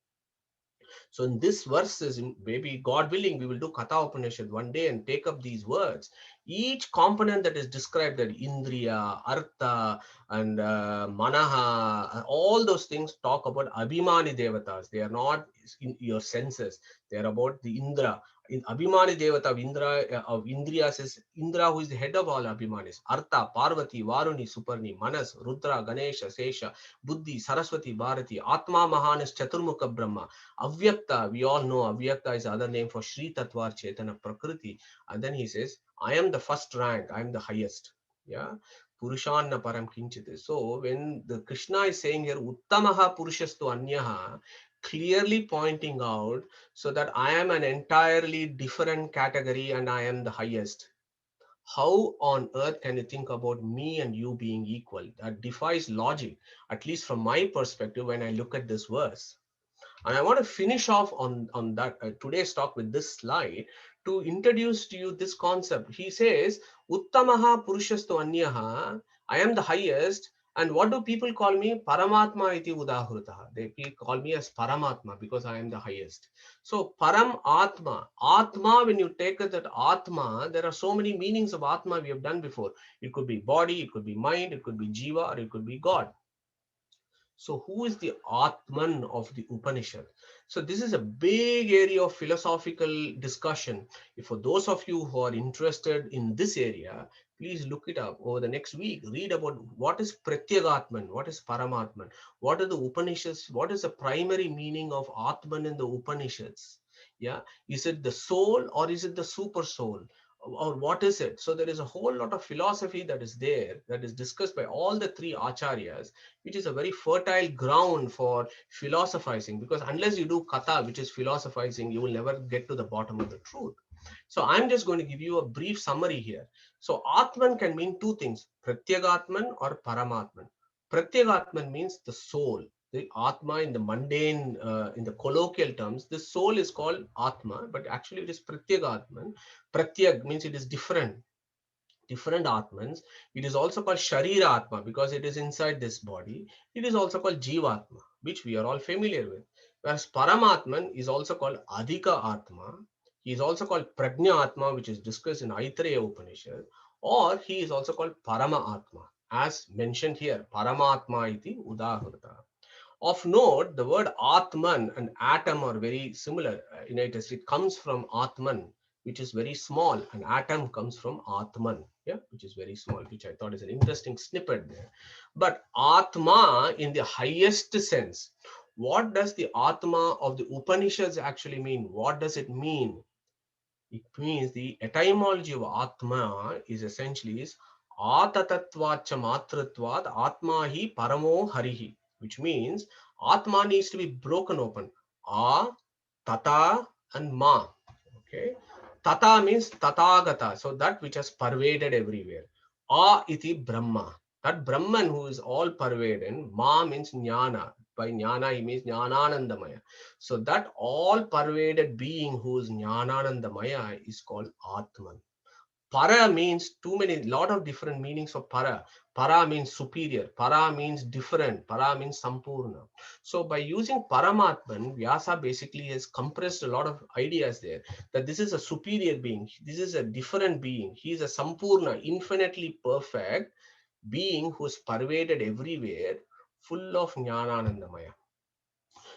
So in this verses, maybe God willing, we will do Katha Upanishad one day and take up these words. Each component that is described, that Indriya, Artha, and Manaha, all those things talk about Abhimani Devatas. They are not in your senses. They are about the Indra. In Abhimani Devata of Indra, of Indriyas is Indra, who is the head of all Abhimanis. Artha, Parvati, Varuni, Suparni, Manas, Rudra, Ganesha, Sesha, Buddhi, Saraswati, Bharati, Atma Mahan is Chaturmukha Brahma. Avyakta, we all know Avyakta is the other name for Sri Tattva Chetana Prakriti. And then he says, I am the first rank, I am the highest. Yeah. Purushanna param kinchit. So when the Krishna is saying here, Uttamaha Purushastu Anyaha, clearly pointing out so that I am an entirely different category and I am the highest. How on earth can you think about me and you being equal? That defies logic, at least from my perspective when I look at this verse. And I want to finish off on that today's talk with this slide to introduce to you this concept. He says, Uttamaha Purushastu Anyaha, I am the highest. And what do people call me? Paramatma iti udahrutaha. They call me as Paramatma because I am the highest. So Param Atma. Atma, when you take it that Atma, there are so many meanings of Atma we have done before. It could be body, it could be mind, it could be Jiva, or it could be God. So who is the Atman of the Upanishad? So this is a big area of philosophical discussion. If for those of you who are interested in this area, please look it up over the next week. Read about what is Pratyagatman, what is Paramatman, what are the Upanishads, what is the primary meaning of Atman in the Upanishads? Yeah, is it the soul or is it the super soul? Or what is it? So there is a whole lot of philosophy that is there, that is discussed by all the three acharyas, which is a very fertile ground for philosophizing, because unless you do katha, which is philosophizing, you will never get to the bottom of the truth. So I'm just going to give you a brief summary here. So Atman can mean two things, Pratyagatman or Paramatman. Pratyagatman means the soul. The Atma in the mundane, in the colloquial terms, the soul is called Atma, but actually it is Pratyagatman. Pratyag means it is different Atmans. It is also called Sharira Atma because it is inside this body. It is also called Jivatma, which we are all familiar with. Whereas Paramatman is also called Adhika Atma. He is also called Prajna Atma, which is discussed in Aitareya Upanishad, or he is also called Parama Atma, as mentioned here, Paramatma iti Udahurta. Of note, the word Atman and atom are very similar. It comes from Atman, which is very small, and atom comes from Atman, yeah, which is very small, which I thought is an interesting snippet there. But Atma in the highest sense, what does the Atma of the Upanishads actually mean? What does it mean? It means the etymology of Atma is essentially is Atatatvacha matratvad Atma hi paramo harihi, which means Atma needs to be broken open. A, Tata, and Ma. Okay. Tata means Tathagata, so that which has pervaded everywhere. A iti Brahma. That Brahman who is all pervading. Ma means Jnana. By Jnana, he means Jnananandamaya. So that all pervaded being who is Jnananandamaya is called Atman. Para means lot of different meanings of para. Para means superior. Para means different. Para means sampurna. So by using Paramatman, Vyasa basically has compressed a lot of ideas there. That this is a superior being. This is a different being. He is a sampurna, infinitely perfect being who is pervaded everywhere, full of Jnananandamaya.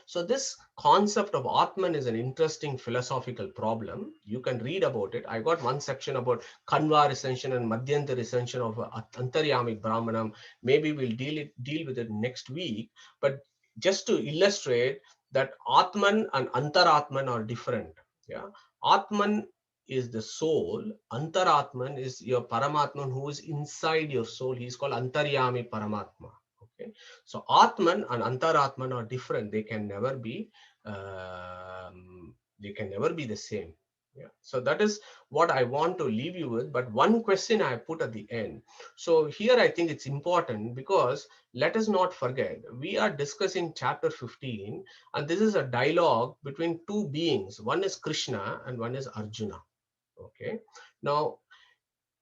So this concept of Atman is an interesting philosophical problem. You can read about it. I got one section about Kanva recension and Madhyanta recension of Antaryami Brahmanam. Maybe we'll deal with it next week. But just to illustrate that Atman and Antaratman are different. Yeah, Atman is the soul. Antaratman is your Paramatman who is inside your soul. He's called Antaryami Paramatma. Okay, so Atman and Antaratman are different. They can never be the same. Yeah. So that is what I want to leave you with. But one question I put at the end. So here I think it's important, because let us not forget, we are discussing chapter 15, and this is a dialogue between two beings. One is Krishna and one is Arjuna. Okay. Now,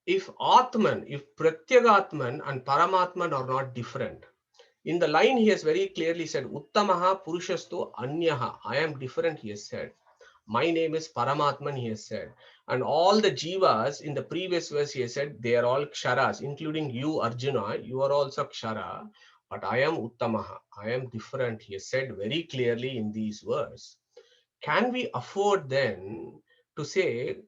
if Atman, if Pratyagatman and Paramatman are not different, in the line he has very clearly said, Uttamaha Purushastu Anyaha. I am different, he has said. My name is Paramatman, he has said. And all the jivas in the previous verse, he has said, they are all ksharas, including you, Arjuna. You are also kshara, but I am Uttamaha. I am different, he has said very clearly in these verses. Can we afford then to say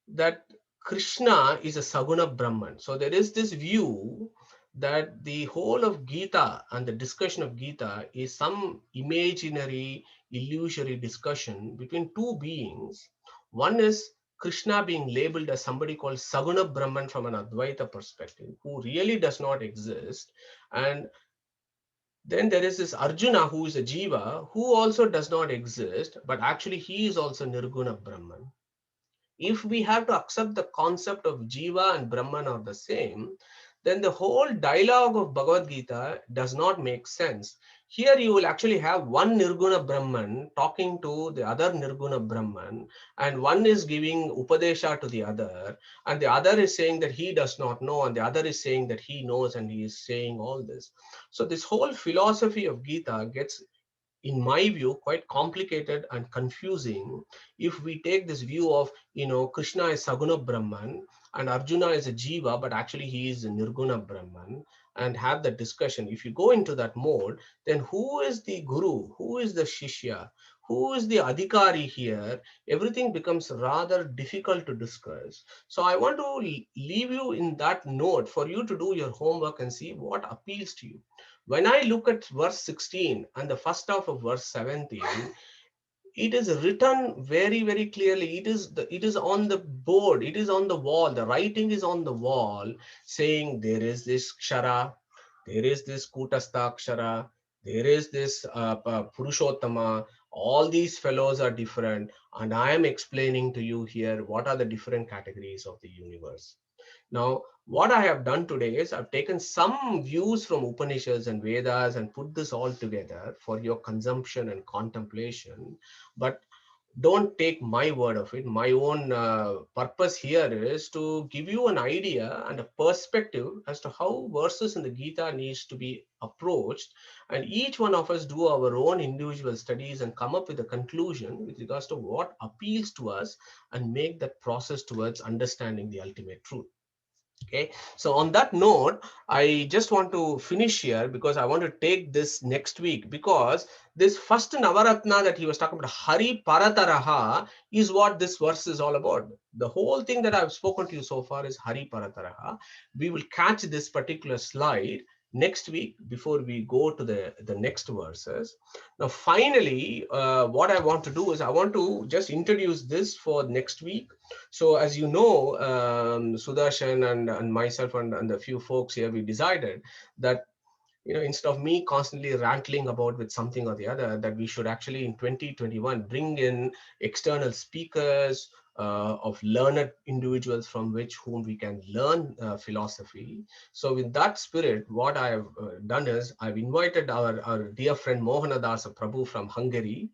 that Krishna is a Saguna Brahman? So there is this view that the whole of Gita and the discussion of Gita is some imaginary, illusory discussion between two beings. One is Krishna being labeled as somebody called Saguna Brahman from an Advaita perspective, who really does not exist. And then there is this Arjuna, who is a Jiva, who also does not exist, but actually he is also Nirguna Brahman. If we have to accept the concept of Jiva and Brahman are the same, then the whole dialogue of Bhagavad Gita does not make sense. Here you will actually have one Nirguna Brahman talking to the other Nirguna Brahman, and one is giving Upadesha to the other, and the other is saying that he does not know, and the other is saying that he knows, and he is saying all this. So this whole philosophy of Gita gets, in my view, quite complicated and confusing if we take this view of, Krishna is Saguna Brahman and Arjuna is a Jiva, but actually he is a Nirguna Brahman, and have the discussion. If you go into that mode, then who is the Guru? Who is the Shishya? Who is the Adhikari here? Everything becomes rather difficult to discuss. So I want to leave you in that note for you to do your homework and see what appeals to you. When I look at verse 16 and the first half of verse 17, it is written very, very clearly. It is on the board, it is on the wall, the writing is on the wall, saying there is this kshara, there is this kutastha kshara, there is this Purushottama. All these fellows are different, and I am explaining to you here what are the different categories of the universe. Now, what I have done today is I've taken some views from Upanishads and Vedas and put this all together for your consumption and contemplation. But don't take my word of it. My own purpose here is to give you an idea and a perspective as to how verses in the Gita needs to be approached, and each one of us do our own individual studies and come up with a conclusion with regards to what appeals to us, and make that process towards understanding the ultimate truth. Okay, so on that note, I just want to finish here, because I want to take this next week, because this first Navaratna that he was talking about, Hari Parataraha, is what this verse is all about. The whole thing that I've spoken to you so far is Hari Parataraha. We will catch this particular slide next week before we go to the next verses. Now, finally, what I want to do is I want to just introduce this for next week. So as you know, Sudarshan and myself and a few folks here, we decided that, instead of me constantly rattling about with something or the other, that we should actually in 2021 bring in external speakers, of learned individuals from whom we can learn philosophy. So with that spirit, what I have done is I've invited our dear friend Mohanadasa Prabhu from Hungary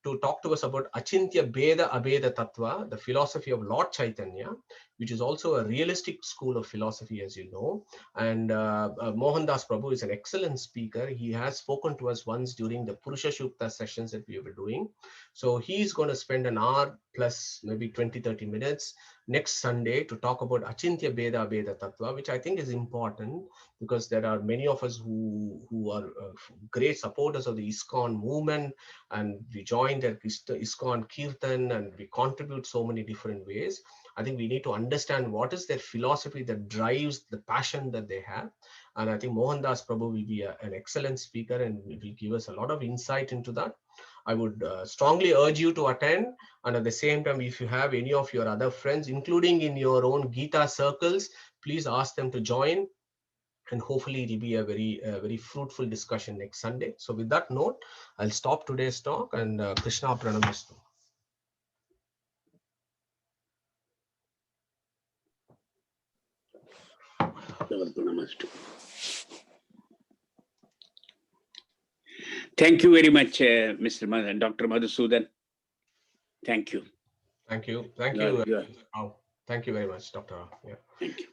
to talk to us about Achintya Beda Abeda Tattva, the philosophy of Lord Chaitanya, which is also a realistic school of philosophy, as you know. And Mohandas Prabhu is an excellent speaker. He has spoken to us once during the Purushottama sessions that we were doing. So he's going to spend an hour plus maybe 20-30 minutes next Sunday to talk about Achintya Beda Abeda Tattva, which I think is important, because there are many of us who are great supporters of the ISKCON movement, and we join their ISKCON Kirtan, and we contribute so many different ways. I think we need to understand what is their philosophy that drives the passion that they have. And I think Mohandas Prabhu will be an excellent speaker, and will give us a lot of insight into that. I would strongly urge you to attend. And at the same time, if you have any of your other friends, including in your own Gita circles, please ask them to join. and hopefully it will be a very fruitful discussion next Sunday. So with that note, I'll stop today's talk, and Krishna Pranamastu. Thank you very much, Dr. Madhusudan. Thank you. Thank you. Thank you very much, Dr. Rao. Yeah. Thank you.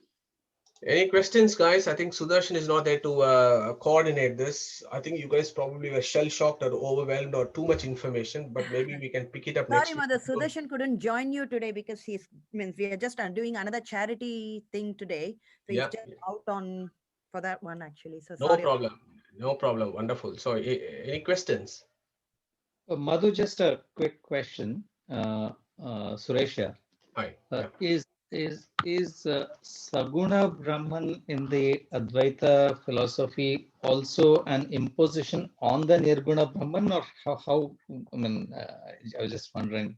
Any questions, guys? I think Sudarshan is not there to coordinate this. I think you guys probably were shell-shocked or overwhelmed or too much information, but maybe we can pick it up next Sorry, week. Mother, Sudarshan couldn't join you today because we are just doing another charity thing today. So he's just out on for that one actually. So sorry. No problem. Wonderful. So any questions? Madhu, just a quick question. Suresha, Hi. is Saguna Brahman in the Advaita philosophy also an imposition on the Nirguna Brahman, or how I mean, I was just wondering.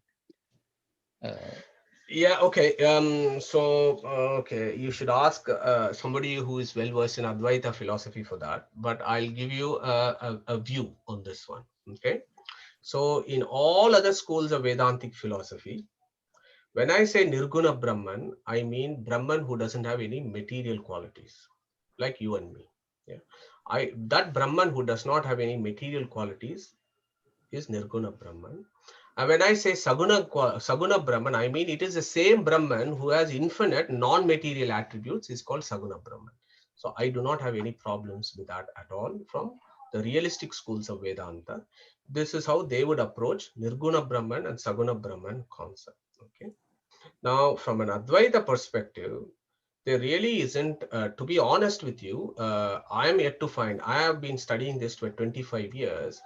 Yeah, okay. Okay, you should ask somebody who is well versed in Advaita philosophy for that, but I'll give you a view on this one. Okay. So in all other schools of Vedantic philosophy, when I say Nirguna Brahman, I mean Brahman who doesn't have any material qualities, like you and me. Yeah. That Brahman who does not have any material qualities is Nirguna Brahman. And when I say Saguna Brahman, I mean it is the same Brahman who has infinite non-material attributes is called Saguna Brahman. So I do not have any problems with that at all from the realistic schools of Vedanta. This is how they would approach Nirguna Brahman and Saguna Brahman concept. Okay. Now, from an Advaita perspective, there really isn't, to be honest with you, I am yet to find, I have been studying this for 25 years.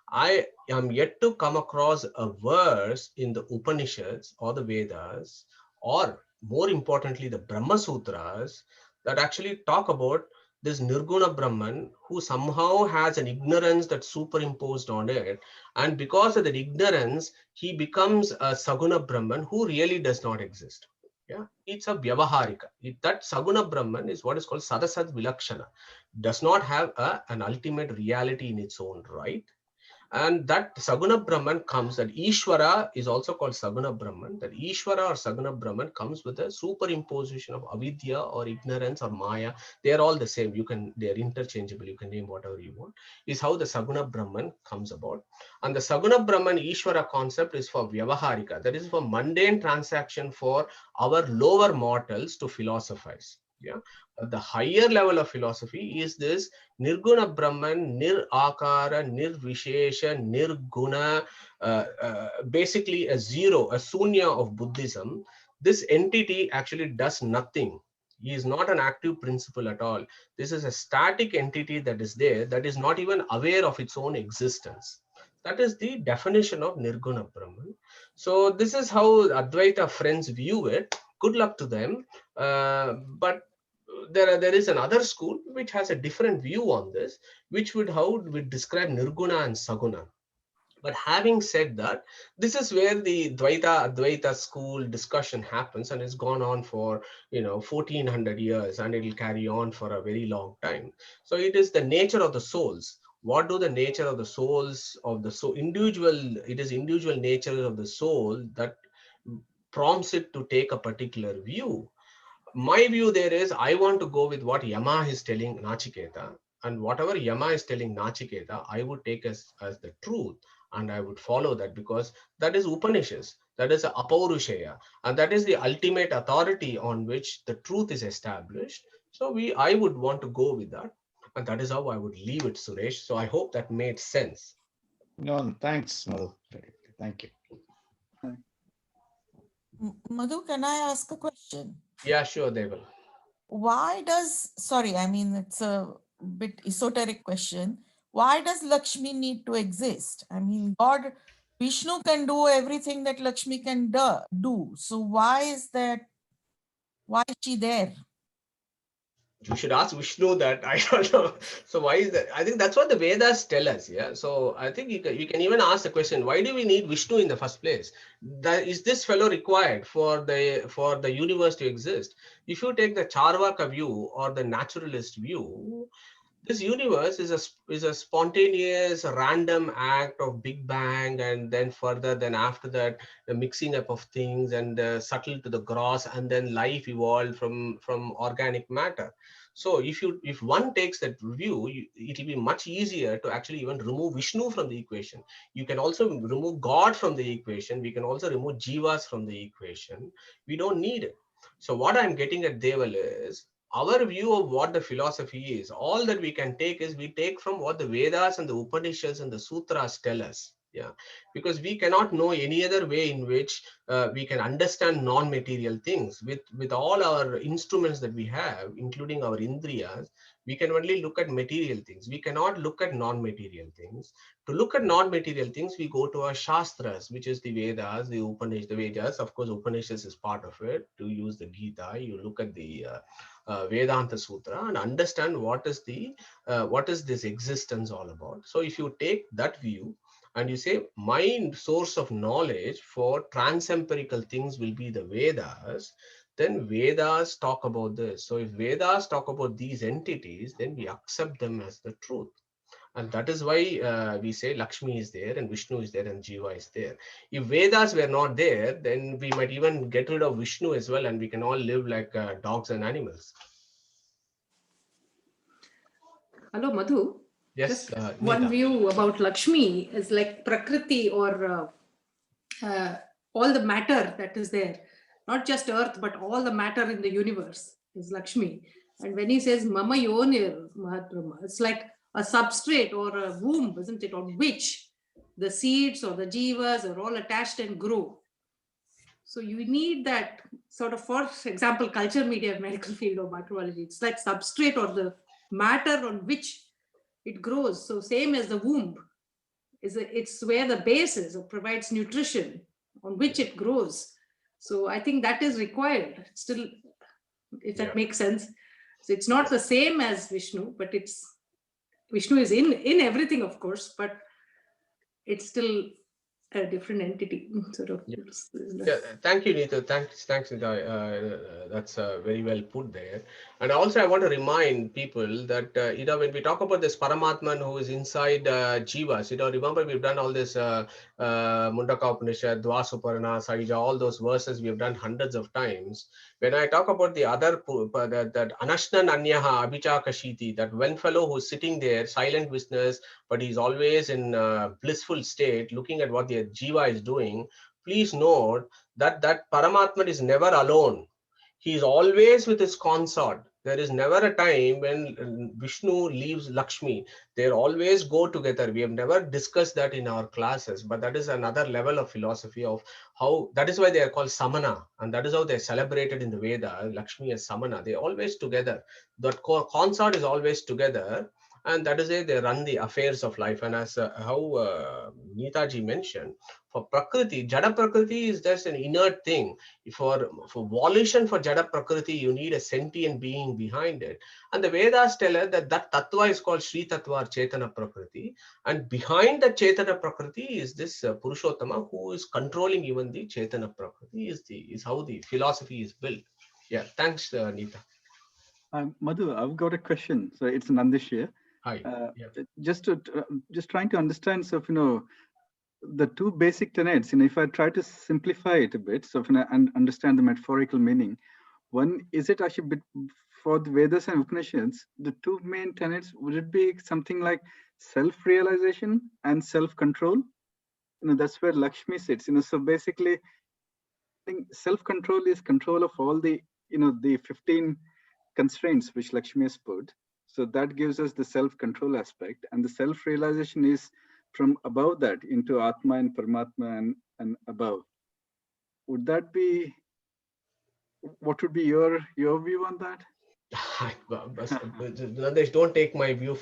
I am yet to come across a verse in the Upanishads or the Vedas, or more importantly, the Brahmasutras, that actually talk about this Nirguna Brahman who somehow has an ignorance that's superimposed on it. And because of that ignorance, he becomes a Saguna Brahman who really does not exist. Yeah, it's a Vyavaharika. That Saguna Brahman is what is called Sadasad Vilakshana, does not have an ultimate reality in its own right. And that Saguna Brahman comes, that Ishvara is also called Saguna Brahman. That Ishvara or Saguna Brahman comes with a superimposition of avidya or ignorance or maya. They are all the same. They are interchangeable. You can name whatever you want. Is how the Saguna Brahman comes about. And the Saguna Brahman Ishvara concept is for Vyavaharika. That is for mundane transaction for our lower mortals to philosophize. Yeah. But the higher level of philosophy is this Nirguna Brahman, Nir Akara, Nir Vishesha, Nirguna, basically a zero, a sunya of Buddhism. This entity actually does nothing. He is not an active principle at all. This is a static entity that is there, that is not even aware of its own existence. That is the definition of Nirguna Brahman. So this is how Advaita friends view it. Good luck to them. But there is another school which has a different view on this, which would describe Nirguna and Saguna. But having said that, this is where the Advaita school discussion happens, and it's gone on for 1400 years, and it will carry on for a very long time. So it is the nature of the souls. What do the nature of the souls of the soul individual? It is individual nature of the soul that prompts it to take a particular view. My view there is, I want to go with what Yama is telling Nachiketa, and whatever Yama is telling Nachiketa, I would take as the truth, and I would follow that, because that is Upanishads, that is Apaurushaya, and that is the ultimate authority on which the truth is established. So I would want to go with that, and that is how I would leave it, Suresh. So I hope that made sense. No, thanks, Madhu. Thank you. Madhu, can I ask a question? Yeah, sure, Deval. Why does, sorry, I mean, it's a bit esoteric question. Why does Lakshmi need to exist? I mean, God, Vishnu can do everything that Lakshmi can do. So why is she there? You should ask Vishnu that. I don't know. So why is that? I think that's what the Vedas tell us. Yeah. So I think you can even ask the question: why do we need Vishnu in the first place? Is this fellow required for the universe to exist? If you take the Charvaka view or the naturalist view, this universe is a spontaneous random act of big bang, and then further, then after that, the mixing up of things, and subtle to the gross, and then life evolved from organic matter. So if one takes that view, it will be much easier to actually even remove Vishnu from the equation. You can also remove God from the equation. We can also remove jivas from the equation. We don't need it. So what I'm getting at, Deval, is our view of what the philosophy is. All that we can take is we take from what the Vedas and the Upanishads and the Sutras tell us. Yeah, because we cannot know any other way in which we can understand non-material things. With all our instruments that we have, including our indriyas, we can only look at material things. We cannot look at non-material things. To look at non-material things, we go to our shastras, which is the Vedas, the Upanishads. The Vedas, of course, Upanishads is part of it. To use the Gita, you look at the Vedantasutra and understand what is this existence all about. So if you take that view and you say my source of knowledge for transempirical things will be the Vedas, then Vedas talk about this. So if Vedas talk about these entities, then we accept them as the truth. And that is why we say Lakshmi is there and Vishnu is there and Jiva is there. If Vedas were not there, then we might even get rid of Vishnu as well, and we can all live like dogs and animals. Hello, Madhu. Yes, Just one view about Lakshmi is like Prakriti, or all the matter that is there, not just earth, but all the matter in the universe is Lakshmi. And when he says Mama Yonir Mahabrahma, it's like a substrate or a womb, isn't it, on which the seeds or the jivas are all attached and grow. So you need that sort of, for example, culture, media, medical field, or microbiology. It's like substrate or the matter on which it grows. So same as the womb, it's where the base is, or provides nutrition on which it grows. So I think that is required still, if that makes sense. So it's not the same as Vishnu, but Vishnu is in everything, of course, but it's still a different entity, sort of. Yeah, thank you, Neeta. Thanks, Nita. That's very well put there. And also, I want to remind people that when we talk about this Paramatman who is inside Jivas, remember we've done all this Mundaka Upanishad, Dvasuparana, Saija, all those verses we've done hundreds of times. When I talk about the other, that Anashnan Anyaha Abhichakashiti, that one fellow who's sitting there, silent witness, but he's always in blissful state, looking at what the Jiva is doing. Please note that Paramatman is never alone. He is always with his consort. There is never a time when Vishnu leaves Lakshmi. They always go together. We have never discussed that in our classes, but that is another level of philosophy of how, that is why they are called Samana, and that is how they are celebrated in the Veda, Lakshmi as Samana. They are always together. That consort is always together, and that is why they run the affairs of life. And as how Neetaji mentioned, for Prakriti, Jada Prakriti is just an inert thing. For volition for Jada Prakriti, you need a sentient being behind it. And the Vedas tell us that Tattva is called Sri Tattva or Chetana Prakriti. And behind the Chetana Prakriti is this Purushottama who is controlling even the Chetana Prakriti, is how the philosophy is built. Yeah, thanks, Neeta. Madhu, I've got a question. So it's Nandish here. Hi. Just trying to understand, so the two basic tenets, if I try to simplify it a bit, so and understand the metaphorical meaning, one, is it actually for the Vedas and Upanishads, the two main tenets, would it be something like self-realization and self-control? That's where Lakshmi sits. So basically, I think self-control is control of all the, the 15 constraints which Lakshmi has put. So that gives us the self-control aspect, and the self-realization is from above that into Atma and Paramatma and above. Would that be, what would be your view on that? Nadesh, don't take my view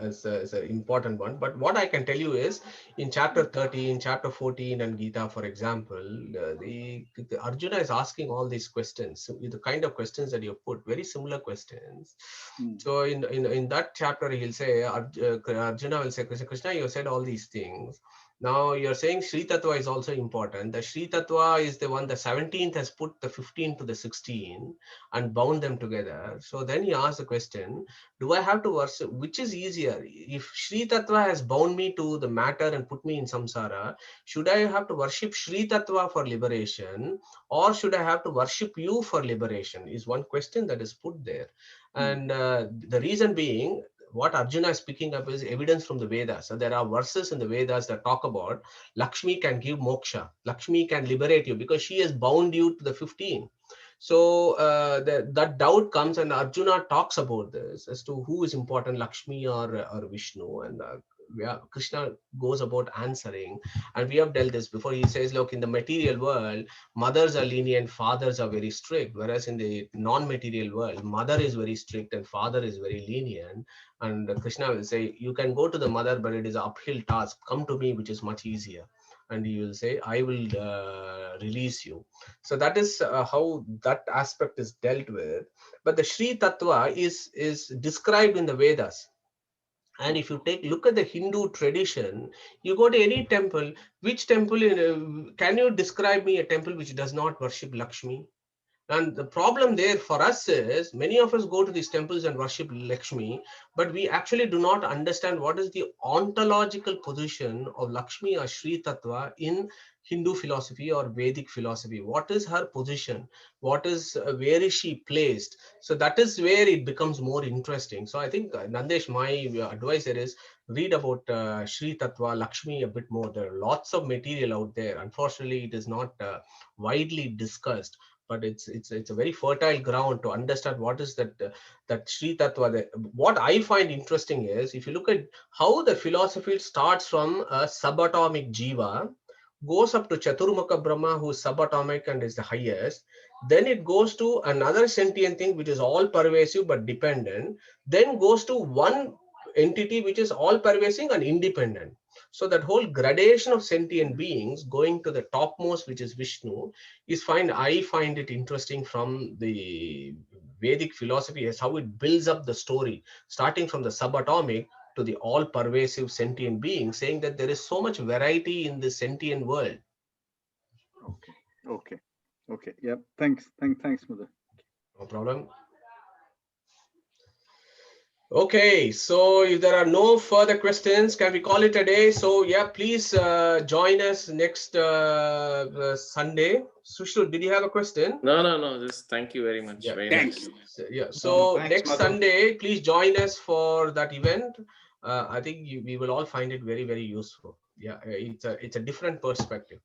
as an important one. But what I can tell you is, in chapter 13, chapter 14, and Gita, for example, the Arjuna is asking all these questions. So the kind of questions that you put, very similar questions. So in that chapter, he'll say, Arjuna will say, Krishna, you said all these things. Now you're saying Sri Tattva is also important. The Sri Tattva is the one, the 17th has put the 15 to the 16 and bound them together. So then he asks the question, do I have to worship, which is easier? If Sri Tattva has bound me to the matter and put me in samsara, should I have to worship Sri Tattva for liberation, or should I have to worship you for liberation? Is one question that is put there. And the reason being, what Arjuna is picking up is evidence from the Vedas. So there are verses in the Vedas that talk about Lakshmi can give moksha. Lakshmi can liberate you because she has bound you to the 15. So that doubt comes, and Arjuna talks about this as to who is important, Lakshmi or Vishnu. And Krishna goes about answering. And we have dealt this before. He says, look, in the material world, mothers are lenient, fathers are very strict. Whereas in the non-material world, mother is very strict and father is very lenient. And Krishna will say, you can go to the mother, but it is an uphill task. Come to me, which is much easier. And he will say, I will release you. So that is how that aspect is dealt with. But the Sri Tattva is described in the Vedas. And if you look at the Hindu tradition, you go to any temple, which temple, can you describe me a temple which does not worship Lakshmi? And the problem there for us is, many of us go to these temples and worship Lakshmi, but we actually do not understand what is the ontological position of Lakshmi or Sri Tattva in Hindu philosophy or Vedic philosophy. What is her position? Where is she placed? So that is where it becomes more interesting. So I think, Nandesh, my advice there is, read about Sri Tattva, Lakshmi a bit more. There are lots of material out there. Unfortunately, it is not widely discussed. But it's a very fertile ground to understand what is that Sri Tattva. What I find interesting is, if you look at how the philosophy starts from a subatomic jiva, goes up to Chaturmukha Brahma, who is subatomic and is the highest. Then it goes to another sentient thing which is all pervasive but dependent. Then goes to one entity which is all pervasive and independent. So that whole gradation of sentient beings going to the topmost, which is Vishnu, I find it interesting from the Vedic philosophy as how it builds up the story, starting from the subatomic to the all-pervasive sentient being, saying that there is so much variety in the sentient world. Okay. Yeah. Thanks, Mother. No problem. Okay, so if there are no further questions, can we call it a day? So yeah, please join us next Sunday. Sushru, did you have a question? No. Just thank you very much. Yeah, very thanks. nice. So Thanks, next Madhu. Sunday, please join us for that event. I think we will all find it very, very useful. Yeah, it's a different perspective.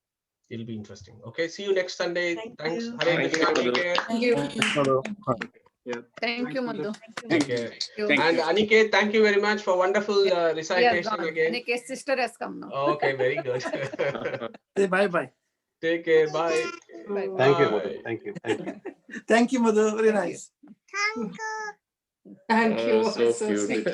It'll be interesting. Okay, see you next Sunday. Thanks. You. Hare Thank Krishna. you, Take care. Thank you. Yeah. Thank you, Madhu. Take care. Thank And you. Aniket, thank you very much for wonderful recitation again. Anik's sister has come now. Okay, very good. Say bye-bye. Take care. Bye. Bye. Thank you, Bye. Madhu. Thank you. Thank you, Madhu. Very nice. Thank you. So So cute. sweet.